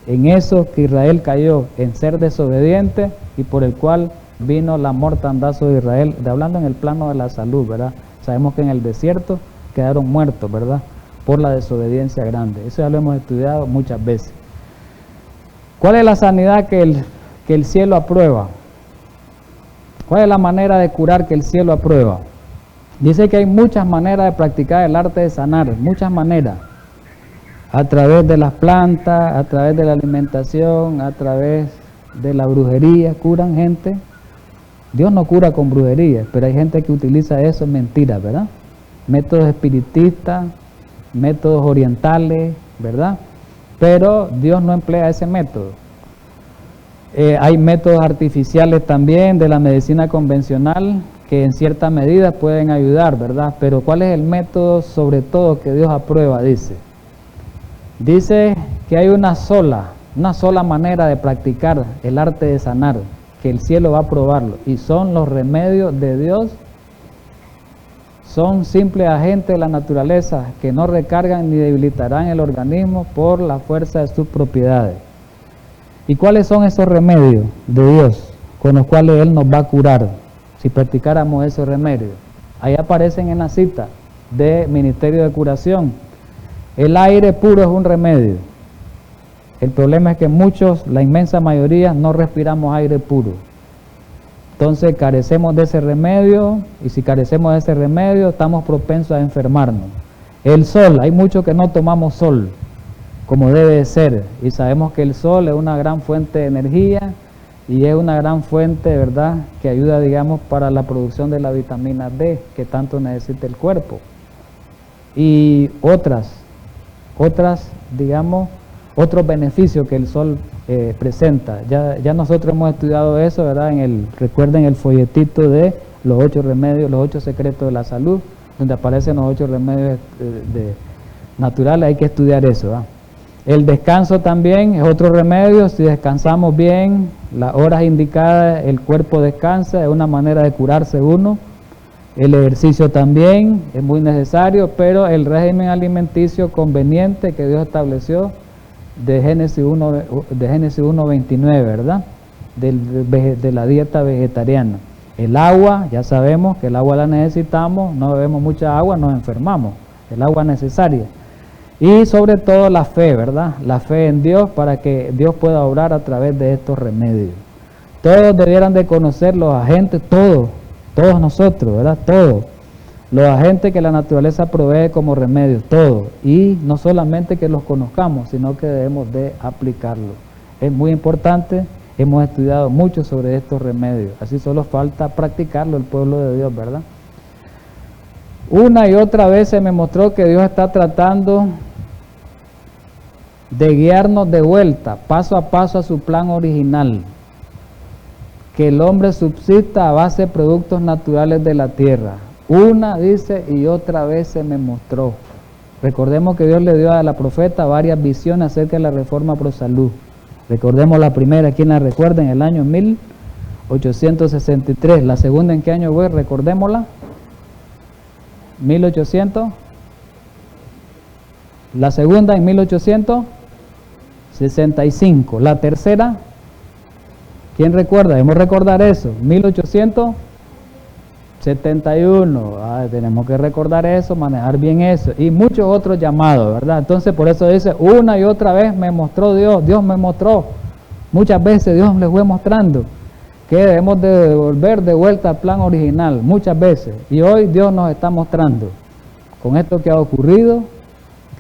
Speaker 1: en eso que Israel cayó, en ser desobediente y por el cual vino la mortandazo de Israel, hablando en el plano de la salud, ¿verdad? Sabemos que en el desierto quedaron muertos, ¿verdad? Por la desobediencia grande. Eso ya lo hemos estudiado muchas veces. ¿Cuál es la sanidad que el cielo aprueba? ¿Cuál es la manera de curar que el cielo aprueba? Dice que hay muchas maneras de practicar el arte de sanar, muchas maneras. A través de las plantas, a través de la alimentación, a través de la brujería, curan gente. Dios no cura con brujería, pero hay gente que utiliza eso en mentiras, ¿verdad? Métodos espiritistas, métodos orientales, ¿verdad? Pero Dios no emplea ese método. Hay métodos artificiales también de la medicina convencional que en cierta medida pueden ayudar, ¿verdad? Pero ¿cuál es el método sobre todo que Dios aprueba? Dice que hay una sola manera de practicar el arte de sanar, que el cielo va a aprobarlo, y son los remedios de Dios. Son simples agentes de la naturaleza que no recargan ni debilitarán el organismo por la fuerza de sus propiedades. ¿Y cuáles son esos remedios de Dios con los cuales Él nos va a curar si practicáramos esos remedios? Ahí aparecen en la cita de Ministerio de Curación. El aire puro es un remedio. El problema es que muchos, la inmensa mayoría, no respiramos aire puro. Entonces carecemos de ese remedio, y si carecemos de ese remedio, estamos propensos a enfermarnos. El sol, hay muchos que no tomamos sol, como debe de ser, y sabemos que el sol es una gran fuente de energía, y es una gran fuente, ¿verdad?, que ayuda, digamos, para la producción de la vitamina D, que tanto necesita el cuerpo. Y otros, digamos, otros beneficios que el sol presenta. Ya nosotros hemos estudiado eso, ¿verdad? Recuerden el folletito de los 8 remedios, los 8 secretos de la salud, donde aparecen los 8 remedios naturales. Hay que estudiar eso, ¿verdad? El descanso también es otro remedio. Si descansamos bien, las horas indicadas, el cuerpo descansa, es una manera de curarse uno. El ejercicio también es muy necesario, pero el régimen alimenticio conveniente que Dios estableció de Génesis 1:29, ¿verdad? De la dieta vegetariana. El agua, ya sabemos que el agua la necesitamos, no bebemos mucha agua, nos enfermamos. El agua necesaria. Y sobre todo la fe, ¿verdad? La fe en Dios para que Dios pueda obrar a través de estos remedios. Todos debieran de conocer los agentes, todos nosotros, ¿verdad? Todos. Los agentes que la naturaleza provee como remedios, todos. Y no solamente que los conozcamos, sino que debemos de aplicarlos. Es muy importante hemos estudiado mucho sobre estos remedios. Así solo falta practicarlo el pueblo de Dios, ¿verdad? Una y otra vez se me mostró que Dios está tratando de guiarnos de vuelta, paso a paso, a su plan original. Que el hombre subsista a base de productos naturales de la tierra. Una, dice, y otra vez se me mostró. Recordemos que Dios le dio a la profeta varias visiones acerca de la reforma pro salud. Recordemos la primera, ¿quién la recuerda? En el año 1863. La segunda, ¿en qué año fue? Recordémosla. 1800. La segunda en 1865. La tercera, ¿quién recuerda? Debemos recordar eso. 1871. Tenemos que recordar eso, manejar bien eso. Y muchos otros llamados, ¿verdad? Entonces por eso dice, una y otra vez me mostró Dios. Dios me mostró. Muchas veces Dios les fue mostrando que debemos de volver de vuelta al plan original. Muchas veces. Y hoy Dios nos está mostrando. Con esto que ha ocurrido,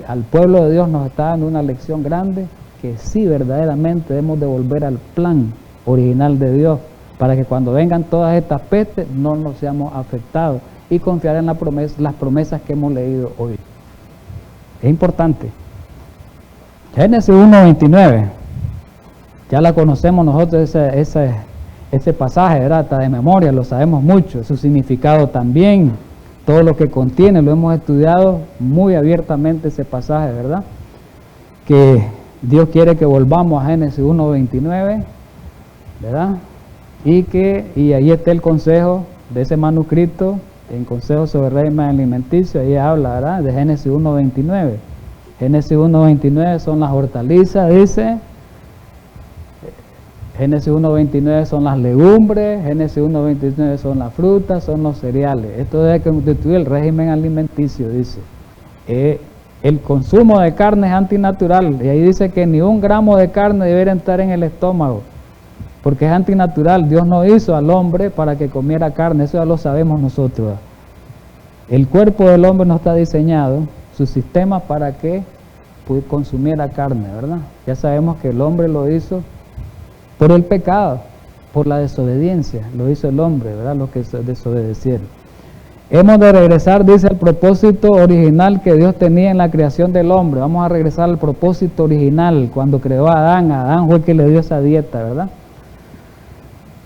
Speaker 1: al pueblo de Dios nos está dando una lección grande, que sí verdaderamente debemos de volver al plan original de Dios, para que cuando vengan todas estas pestes no nos seamos afectados y confiar en las promesas que hemos leído hoy. Es importante. Génesis 1:29, ya la conocemos nosotros, ese pasaje, ¿verdad? Está de memoria, lo sabemos mucho, su significado también, todo lo que contiene, lo hemos estudiado muy abiertamente ese pasaje, ¿verdad? Que Dios quiere que volvamos a Génesis 1:29, ¿verdad? Y ahí está el consejo de ese manuscrito, en Consejo sobre Régimen Alimenticio, ahí habla, ¿verdad? De Génesis 1:29. Génesis 1:29 son las hortalizas, dice. Génesis 1:29 son las legumbres, Génesis 1:29 son las frutas, son los cereales. Esto debe constituir el régimen alimenticio, dice. El consumo de carne es antinatural, y ahí dice que ni 1 gramo de carne debería entrar en el estómago, porque es antinatural. Dios no hizo al hombre para que comiera carne, eso ya lo sabemos nosotros. El cuerpo del hombre no está diseñado, su sistema, para que consumiera carne, ¿verdad? Ya sabemos que el hombre lo hizo por el pecado, por la desobediencia, lo hizo el hombre, ¿verdad? Los que desobedecieron. Hemos de regresar, dice, al propósito original que Dios tenía en la creación del hombre. Vamos a regresar al propósito original, cuando creó a Adán. Adán fue el que le dio esa dieta, ¿verdad?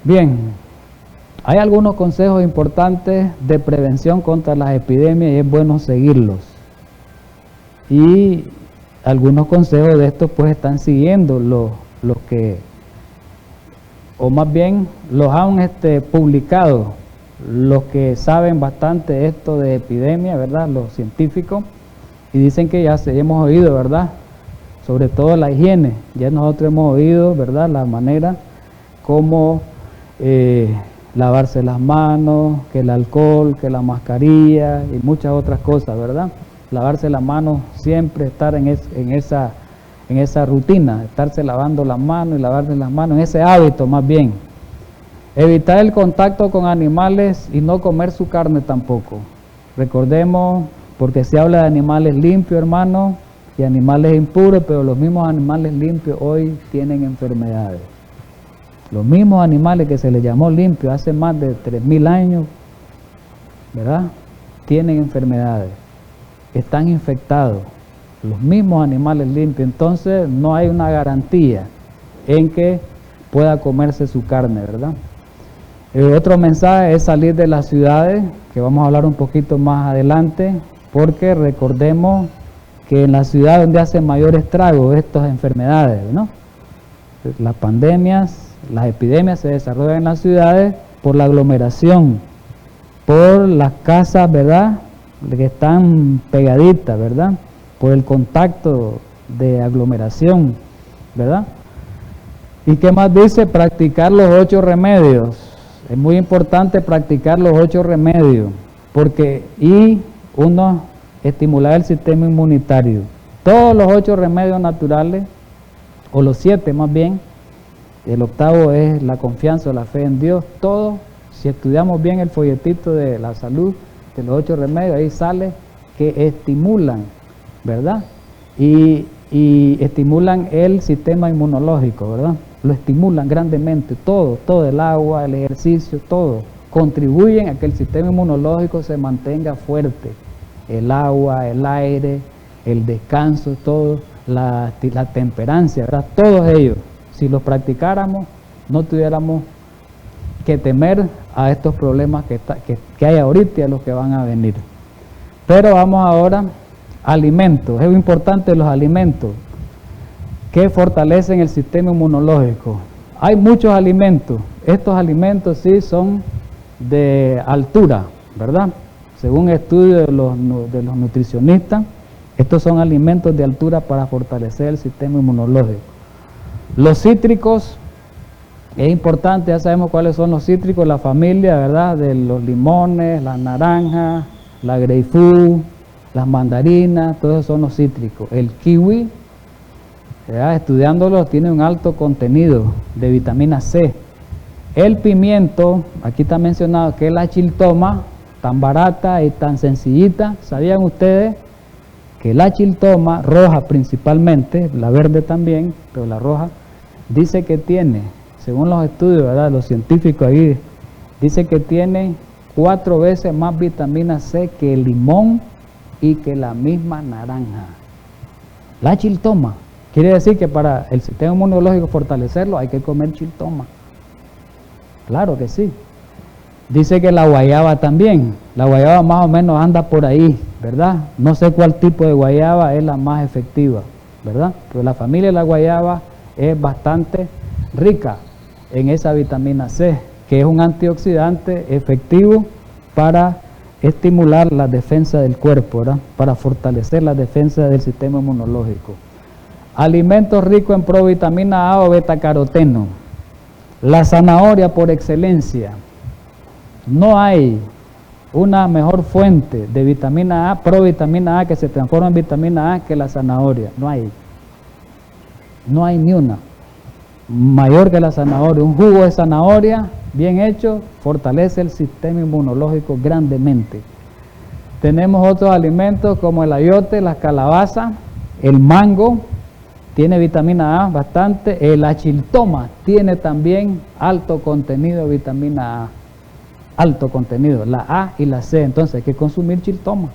Speaker 1: Bien, hay algunos consejos importantes de prevención contra las epidemias y es bueno seguirlos. Y algunos consejos de estos pues están siguiendo los que, o más bien los han publicado los que saben bastante esto de epidemia, ¿verdad? Los científicos, y dicen que ya hemos oído, ¿verdad? Sobre todo la higiene, ya nosotros hemos oído, ¿verdad? La manera como lavarse las manos, que el alcohol, que la mascarilla y muchas otras cosas, ¿verdad? Lavarse las manos, siempre estar en esa rutina, estarse lavando las manos y lavarse las manos, en ese hábito más bien. Evitar el contacto con animales y no comer su carne tampoco. Recordemos, porque se habla de animales limpios, hermanos, y animales impuros, pero los mismos animales limpios hoy tienen enfermedades. Los mismos animales que se les llamó limpios hace más de 3000 años, ¿verdad? Tienen enfermedades, están infectados. Los mismos animales limpios, entonces no hay una garantía en que pueda comerse su carne, ¿verdad? Otro mensaje es salir de las ciudades, que vamos a hablar un poquito más adelante, porque recordemos que en la ciudad donde hacen mayor estrago estas enfermedades, ¿no? Las pandemias, las epidemias se desarrollan en las ciudades por la aglomeración, por las casas, ¿verdad?, que están pegaditas, ¿verdad?, por el contacto de aglomeración, ¿verdad? ¿Y qué más dice? Practicar los 8 remedios. Es muy importante practicar los 8 remedios, y uno, estimular el sistema inmunitario. Todos los 8 remedios naturales, o los 7 más bien, el 8º es la confianza o la fe en Dios. Todos, si estudiamos bien el folletito de la salud, de los 8 remedios, ahí sale que estimulan, ¿verdad? Y estimulan el sistema inmunológico, ¿verdad? lo estimulan grandemente, todo el agua, el ejercicio, todo, contribuyen a que el sistema inmunológico se mantenga fuerte. El agua, el aire, el descanso, todo, la temperancia, ¿verdad? Todos ellos, si los practicáramos, no tuviéramos que temer a estos problemas que hay ahorita y a los que van a venir. Pero vamos ahora a alimentos. Es importante los alimentos que fortalecen el sistema inmunológico. Hay muchos alimentos. Estos alimentos sí son de altura, ¿verdad? Según estudios de los nutricionistas, estos son alimentos de altura para fortalecer el sistema inmunológico. Los cítricos, es importante, ya sabemos cuáles son los cítricos, la familia, ¿verdad? De los limones, las naranjas, la grapefruit, las mandarinas, todos esos son los cítricos. El kiwi, ¿verdad? Estudiándolo, tiene un alto contenido de vitamina C. El pimiento, aquí está mencionado que es la chiltoma, tan barata y tan sencillita. ¿Sabían ustedes que la chiltoma, roja principalmente, la verde también, pero la roja, dice que tiene, según los estudios, ¿verdad? Los científicos ahí, dice que tiene 4 veces más vitamina C que el limón y que la misma naranja. La chiltoma, quiere decir que para el sistema inmunológico fortalecerlo hay que comer chiltoma. Claro que sí. Dice que la guayaba también, la guayaba más o menos anda por ahí, ¿verdad? No sé cuál tipo de guayaba es la más efectiva, ¿verdad? Pero la familia de la guayaba es bastante rica en esa vitamina C, que es un antioxidante efectivo para estimular la defensa del cuerpo, ¿verdad? Para fortalecer la defensa del sistema inmunológico. Alimentos ricos en provitamina A o betacaroteno. La zanahoria por excelencia. No hay una mejor fuente de vitamina A, provitamina A, que se transforma en vitamina A que la zanahoria. No hay. No hay ni una mayor que la zanahoria. Un jugo de zanahoria bien hecho fortalece el sistema inmunológico grandemente. Tenemos otros alimentos como el ayote, la calabaza, el mango, tiene vitamina A bastante. La chiltoma tiene también alto contenido de vitamina A. Alto contenido, la A y la C, entonces hay que consumir chiltoma.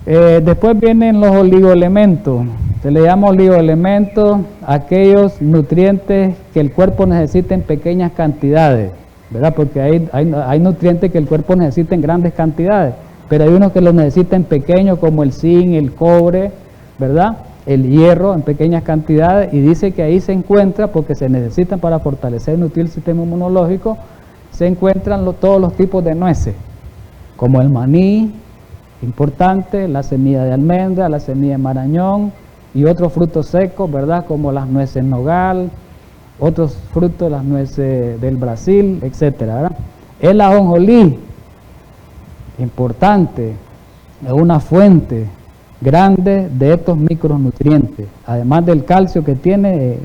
Speaker 1: Después vienen los oligoelementos. Se le llama oligoelementos aquellos nutrientes que el cuerpo necesita en pequeñas cantidades, ¿verdad? Porque hay nutrientes que el cuerpo necesita en grandes cantidades, pero hay unos que los necesita en pequeños, como el zinc, el cobre, ¿verdad? El hierro en pequeñas cantidades, y dice que ahí se encuentra, porque se necesitan para fortalecer y nutrir el sistema inmunológico, se encuentran todos los tipos de nueces, como el maní, importante, la semilla de almendra, la semilla de marañón y otros frutos secos, ¿verdad? Como las nueces nogal, otros frutos, las nueces del Brasil, etcétera, ¿verdad? El ajonjolí, importante, es una fuente grande de estos micronutrientes, además del calcio que tiene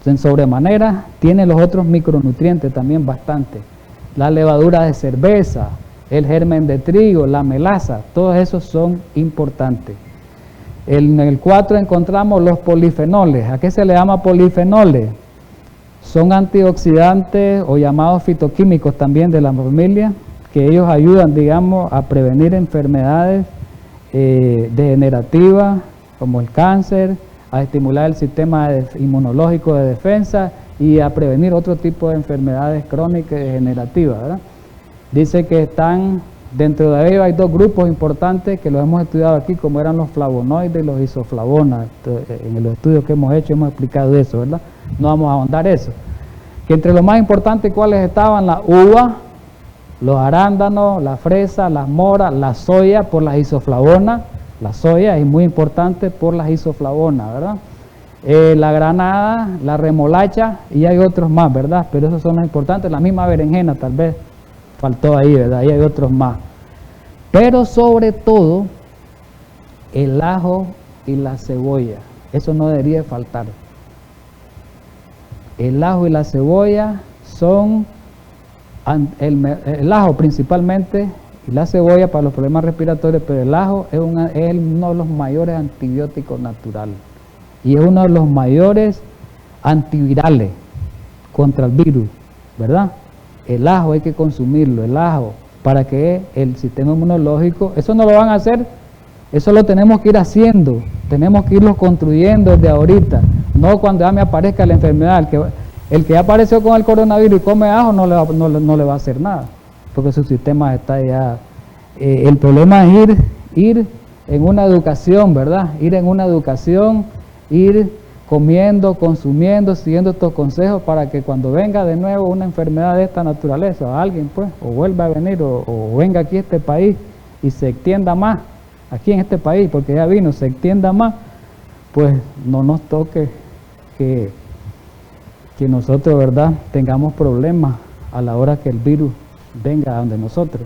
Speaker 1: en sobremanera, tiene los otros micronutrientes también bastante. La levadura de cerveza, el germen de trigo, la melaza, todos esos son importantes. En el 4 encontramos los polifenoles. ¿A qué se le llama polifenoles? Son antioxidantes o llamados fitoquímicos también de la familia, que ellos ayudan, digamos, a prevenir enfermedades degenerativas como el cáncer, a estimular el sistema inmunológico de defensa y a prevenir otro tipo de enfermedades crónicas y degenerativas, ¿verdad? Dice que están, dentro de ellos hay 2 grupos importantes que los hemos estudiado aquí, como eran los flavonoides y los isoflavonas. En los estudios que hemos hecho hemos explicado eso, ¿verdad? No vamos a ahondar eso. Que entre los más importantes, ¿cuáles estaban? La uva, los arándanos, la fresa, las moras, la soya por las isoflavonas. La soya es muy importante por las isoflavonas, ¿verdad? La granada, la remolacha y hay otros más, ¿verdad? Pero esos son los importantes. La misma berenjena tal vez faltó ahí, ¿verdad? Y hay otros más. Pero sobre todo, el ajo y la cebolla. Eso no debería faltar. El ajo y la cebolla son, el ajo principalmente, y la cebolla para los problemas respiratorios, pero el ajo es uno de los mayores antibióticos naturales y es uno de los mayores antivirales contra el virus, ¿verdad? El ajo hay que consumirlo, el ajo, para que el sistema inmunológico, eso no lo van a hacer, eso lo tenemos que ir haciendo, tenemos que irlo construyendo desde ahorita, no cuando ya me aparezca la enfermedad. El que ya apareció con el coronavirus y come ajo no le va a hacer nada, porque su sistema está ya. El problema es ir en una educación, ¿verdad? Ir en una educación, ir comiendo, consumiendo, siguiendo estos consejos para que cuando venga de nuevo una enfermedad de esta naturaleza, o alguien pues, o vuelva a venir, o venga aquí a este país y se extienda más, aquí en este país, porque ya vino, se extienda más, pues no nos toque que nosotros, ¿verdad?, tengamos problemas a la hora que el virus venga a donde nosotros.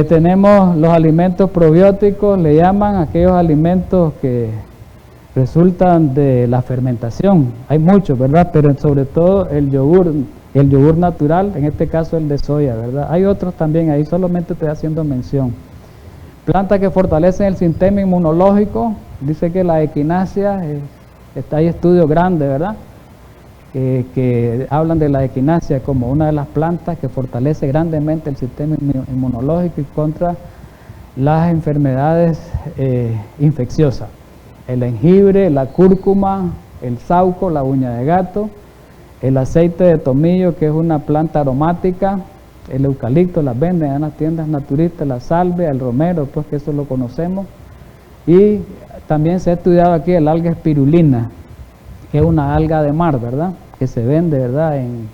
Speaker 1: Tenemos los alimentos probióticos, le llaman aquellos alimentos que resultan de la fermentación. Hay muchos, ¿verdad?, pero sobre todo el yogur natural, en este caso el de soya, ¿verdad? Hay otros también, ahí solamente estoy haciendo mención. Plantas que fortalecen el sistema inmunológico, dice que la equinacia, hay estudios grandes, ¿verdad?, que hablan de la equinacia como una de las plantas que fortalece grandemente el sistema inmunológico y contra las enfermedades infecciosas. El jengibre, la cúrcuma, el sauco, la uña de gato, el aceite de tomillo, que es una planta aromática, el eucalipto, las venden en las tiendas naturistas, la salvia, el romero, pues que eso lo conocemos. Y también se ha estudiado aquí el alga espirulina, que es una alga de mar, ¿verdad?, que se vende, ¿verdad?, en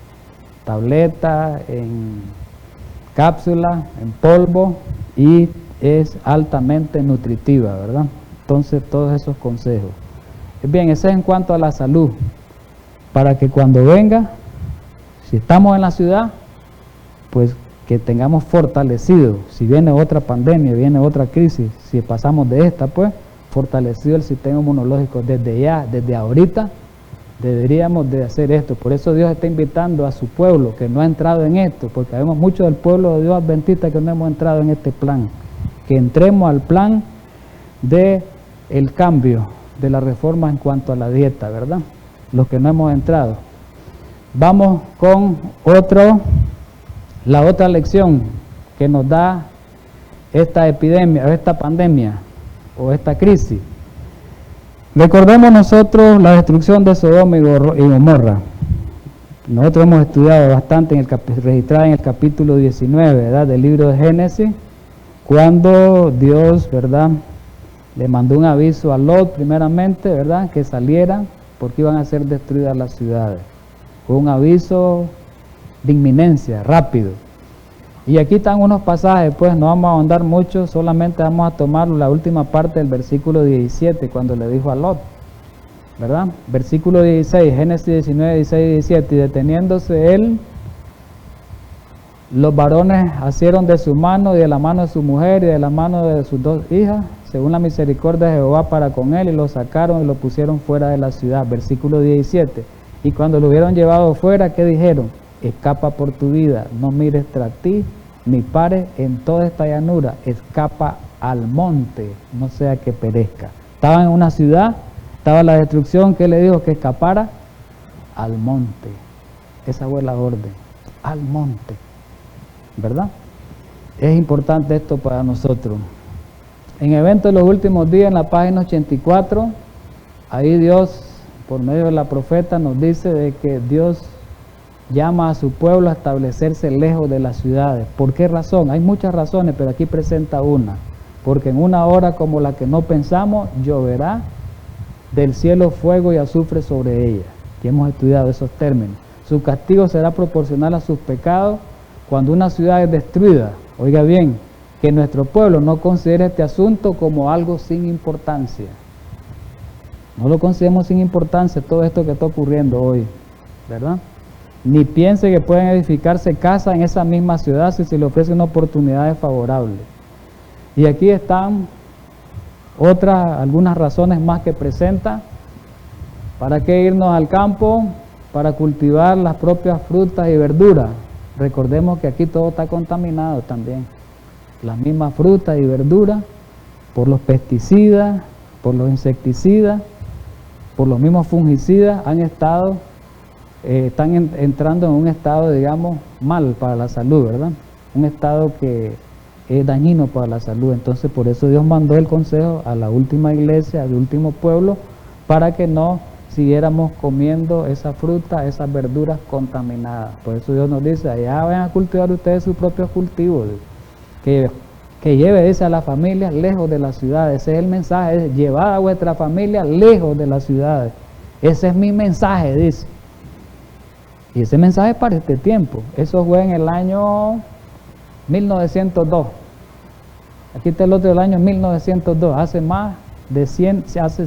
Speaker 1: tableta, en cápsula, en polvo, y es altamente nutritiva, ¿verdad? Entonces, todos esos consejos. Bien, eso es en cuanto a la salud, para que cuando venga, si estamos en la ciudad, pues que tengamos fortalecido, si viene otra pandemia, viene otra crisis, si pasamos de esta, pues, fortalecido el sistema inmunológico desde ya, desde ahorita, deberíamos de hacer esto. Por eso Dios está invitando a su pueblo que no ha entrado en esto, porque vemos mucho del pueblo de Dios adventista que no hemos entrado en este plan, que entremos al plan de el cambio, de la reforma en cuanto a la dieta, ¿verdad? Los que no hemos entrado. Vamos con la otra lección que nos da esta epidemia, o esta pandemia, o esta crisis. Recordemos nosotros la destrucción de Sodoma y Gomorra. Nosotros hemos estudiado bastante, registrada en el capítulo 19, ¿verdad?, del libro de Génesis, cuando Dios, ¿verdad?, le mandó un aviso a Lot primeramente, ¿verdad?, que saliera porque iban a ser destruidas las ciudades. Fue un aviso de inminencia, rápido. Y aquí están unos pasajes, pues no vamos a ahondar mucho, solamente vamos a tomar la última parte del versículo 17, cuando le dijo a Lot, ¿verdad? Versículo 16, Génesis 19, 16 y 17, y deteniéndose él, los varones asieron de su mano y de la mano de su mujer y de la mano de sus dos hijas, según la misericordia de Jehová para con él, y lo sacaron y lo pusieron fuera de la ciudad. Versículo 17, y cuando lo hubieron llevado fuera, ¿qué dijeron? Escapa por tu vida, no mires tras ti, ni pares en toda esta llanura, escapa al monte, no sea que perezca. Estaban en una ciudad, estaba la destrucción, ¿qué le dijo? Que escapara al monte. Esa fue la orden, al monte, ¿verdad? Es importante esto para nosotros. En Eventos de los Últimos Días, en la página 84, ahí Dios, por medio de la profeta, nos dice de que Dios llama a su pueblo a establecerse lejos de las ciudades. ¿Por qué razón? Hay muchas razones, pero aquí presenta una. Porque en una hora como la que no pensamos, lloverá del cielo fuego y azufre sobre ella. Y hemos estudiado esos términos. Su castigo será proporcional a sus pecados cuando una ciudad es destruida. Oiga bien, que nuestro pueblo no considere este asunto como algo sin importancia. No lo consideremos sin importancia todo esto que está ocurriendo hoy, ¿verdad? Ni piense que pueden edificarse casas en esa misma ciudad si se le ofrece una oportunidad favorable. Y aquí están algunas razones más que presenta. ¿Para qué irnos al campo? Para cultivar las propias frutas y verduras. Recordemos que aquí todo está contaminado también. Las mismas frutas y verduras, por los pesticidas, por los insecticidas, por los mismos fungicidas, están entrando en un estado, digamos, mal para la salud, ¿verdad? Un estado que es dañino para la salud. Entonces, por eso Dios mandó el consejo a la última iglesia, al último pueblo, para que no siguiéramos comiendo esa fruta, esas verduras contaminadas. Por eso Dios nos dice, allá vayan a cultivar ustedes sus propios cultivos, que lleve, dice, a la familia lejos de las ciudades. Ese es el mensaje, es llevar a vuestra familia lejos de las ciudades. Ese es mi mensaje, dice. Y ese mensaje es para este tiempo. Eso fue en el año 1902. Aquí está el otro del año 1902, hace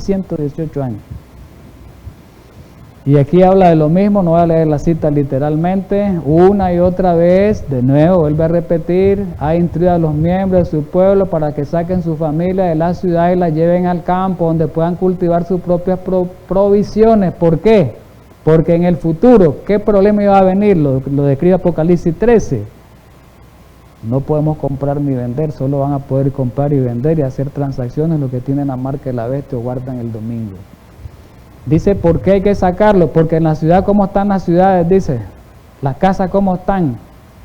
Speaker 1: 118 años. Y aquí habla de lo mismo, no voy a leer la cita literalmente, una y otra vez, de nuevo, vuelve a repetir, ha instruido a los miembros de su pueblo para que saquen su familia de la ciudad y la lleven al campo donde puedan cultivar sus propias provisiones. ¿Por qué? Porque en el futuro, ¿qué problema iba a venir? Lo describe Apocalipsis 13. No podemos comprar ni vender, solo van a poder comprar y vender y hacer transacciones los que tienen la marca de la bestia o guardan el domingo. Dice, ¿por qué hay que sacarlo? Porque en la ciudad, ¿cómo están las ciudades? Dice, las casas, ¿cómo están?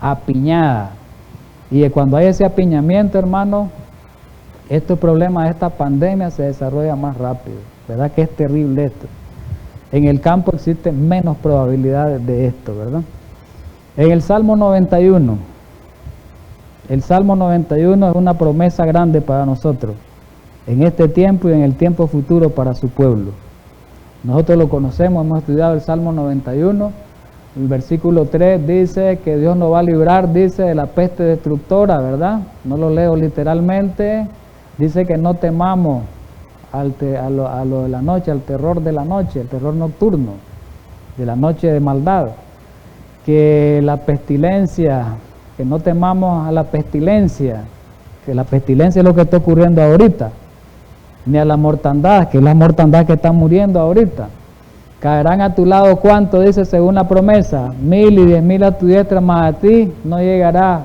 Speaker 1: Apiñadas. Y cuando hay ese apiñamiento, hermano, estos problemas, esta pandemia se desarrolla más rápido. ¿Verdad que es terrible esto? En el campo existen menos probabilidades de esto, ¿verdad? En el Salmo 91, el Salmo 91 es una promesa grande para nosotros, en este tiempo y en el tiempo futuro para su pueblo. Nosotros lo conocemos, hemos estudiado el Salmo 91, el versículo 3 dice que Dios nos va a librar, dice, de la peste destructora, ¿verdad? No lo leo literalmente, dice que no temamos a lo de la noche, al terror de la noche, el terror nocturno, de la noche de maldad, que la pestilencia, que no temamos a la pestilencia, que la pestilencia es lo que está ocurriendo ahorita, ni a la mortandad, que es la mortandad que está muriendo ahorita. Caerán a tu lado, ¿cuánto? Dice según la promesa, 1000 y 10,000 a tu diestra, mas a ti no llegará.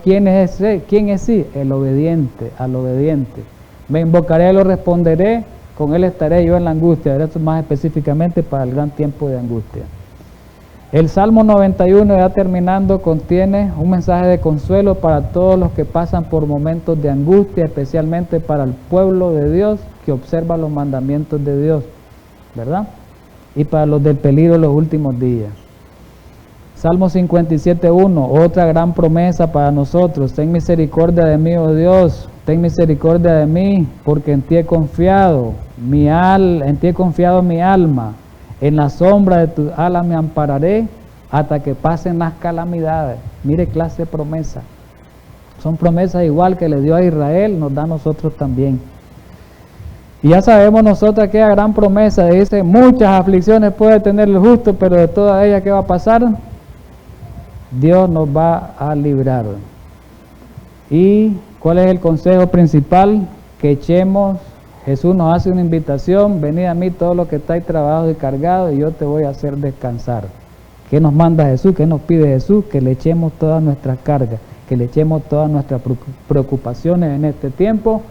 Speaker 1: ¿Quién es ese? ¿Quién es sí? El obediente, al obediente. Me invocaré y lo responderé, con él estaré yo en la angustia. Esto más específicamente para el gran tiempo de angustia. El Salmo 91, ya terminando, contiene un mensaje de consuelo para todos los que pasan por momentos de angustia, especialmente para el pueblo de Dios que observa los mandamientos de Dios, ¿verdad? Y para los del peligro de los últimos días. Salmo 57:1, otra gran promesa para nosotros. Ten misericordia de mí, oh Dios, ten misericordia de mí, porque en ti he confiado, en ti he confiado mi alma. En la sombra de tus alas me ampararé hasta que pasen las calamidades. Mire clase de promesa. Son promesas igual que le dio a Israel, nos da a nosotros también. Y ya sabemos nosotros aquella gran promesa, dice, muchas aflicciones puede tener el justo, pero de todas ellas, ¿qué va a pasar? Dios nos va a librar. ¿Y cuál es el consejo principal? Que echemos. Jesús nos hace una invitación, venid a mí todos los que estáis trabajados y cargados y yo te voy a hacer descansar. ¿Qué nos manda Jesús? ¿Qué nos pide Jesús? Que le echemos todas nuestras cargas, que le echemos todas nuestras preocupaciones en este tiempo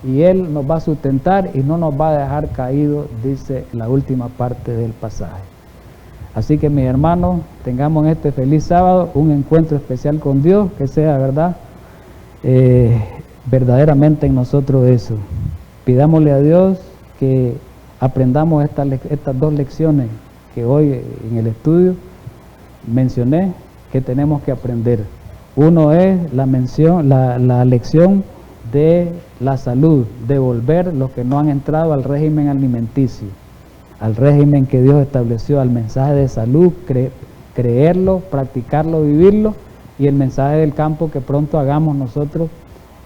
Speaker 1: y Él nos va a sustentar y no nos va a dejar caídos, dice la última parte del pasaje. Así que mis hermanos, tengamos en este feliz sábado un encuentro especial con Dios, que sea, ¿verdad? Verdaderamente en nosotros eso. Pidámosle a Dios que aprendamos estas dos lecciones que hoy en el estudio mencioné que tenemos que aprender. Uno es la lección de la salud, de volver los que no han entrado al régimen alimenticio, al régimen que Dios estableció, al mensaje de salud, creerlo, practicarlo, vivirlo, y el mensaje del campo que pronto hagamos nosotros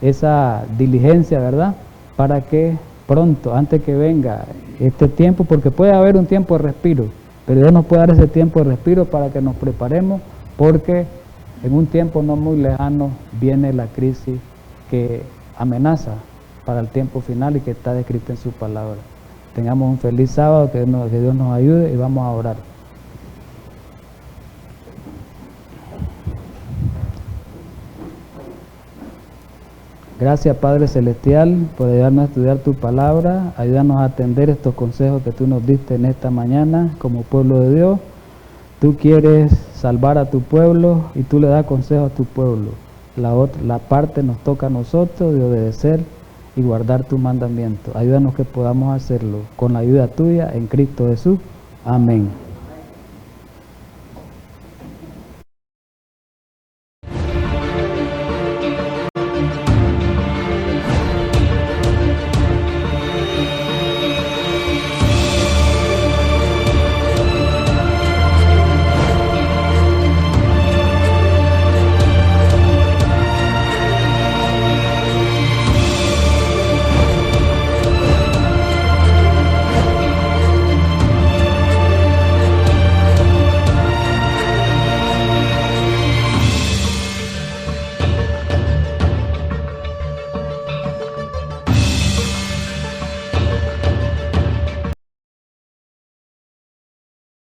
Speaker 1: esa diligencia, ¿verdad? Para que pronto, antes que venga este tiempo, porque puede haber un tiempo de respiro, pero Dios nos puede dar ese tiempo de respiro para que nos preparemos, porque en un tiempo no muy lejano viene la crisis que amenaza para el tiempo final y que está descrita en su palabra. Tengamos un feliz sábado, que Dios nos ayude y vamos a orar. Gracias, Padre Celestial, por ayudarnos a estudiar tu palabra. Ayúdanos a atender estos consejos que tú nos diste en esta mañana como pueblo de Dios. Tú quieres salvar a tu pueblo y tú le das consejo a tu pueblo. La parte nos toca a nosotros de obedecer y guardar tu mandamiento. Ayúdanos que podamos hacerlo con la ayuda tuya en Cristo Jesús. Amén.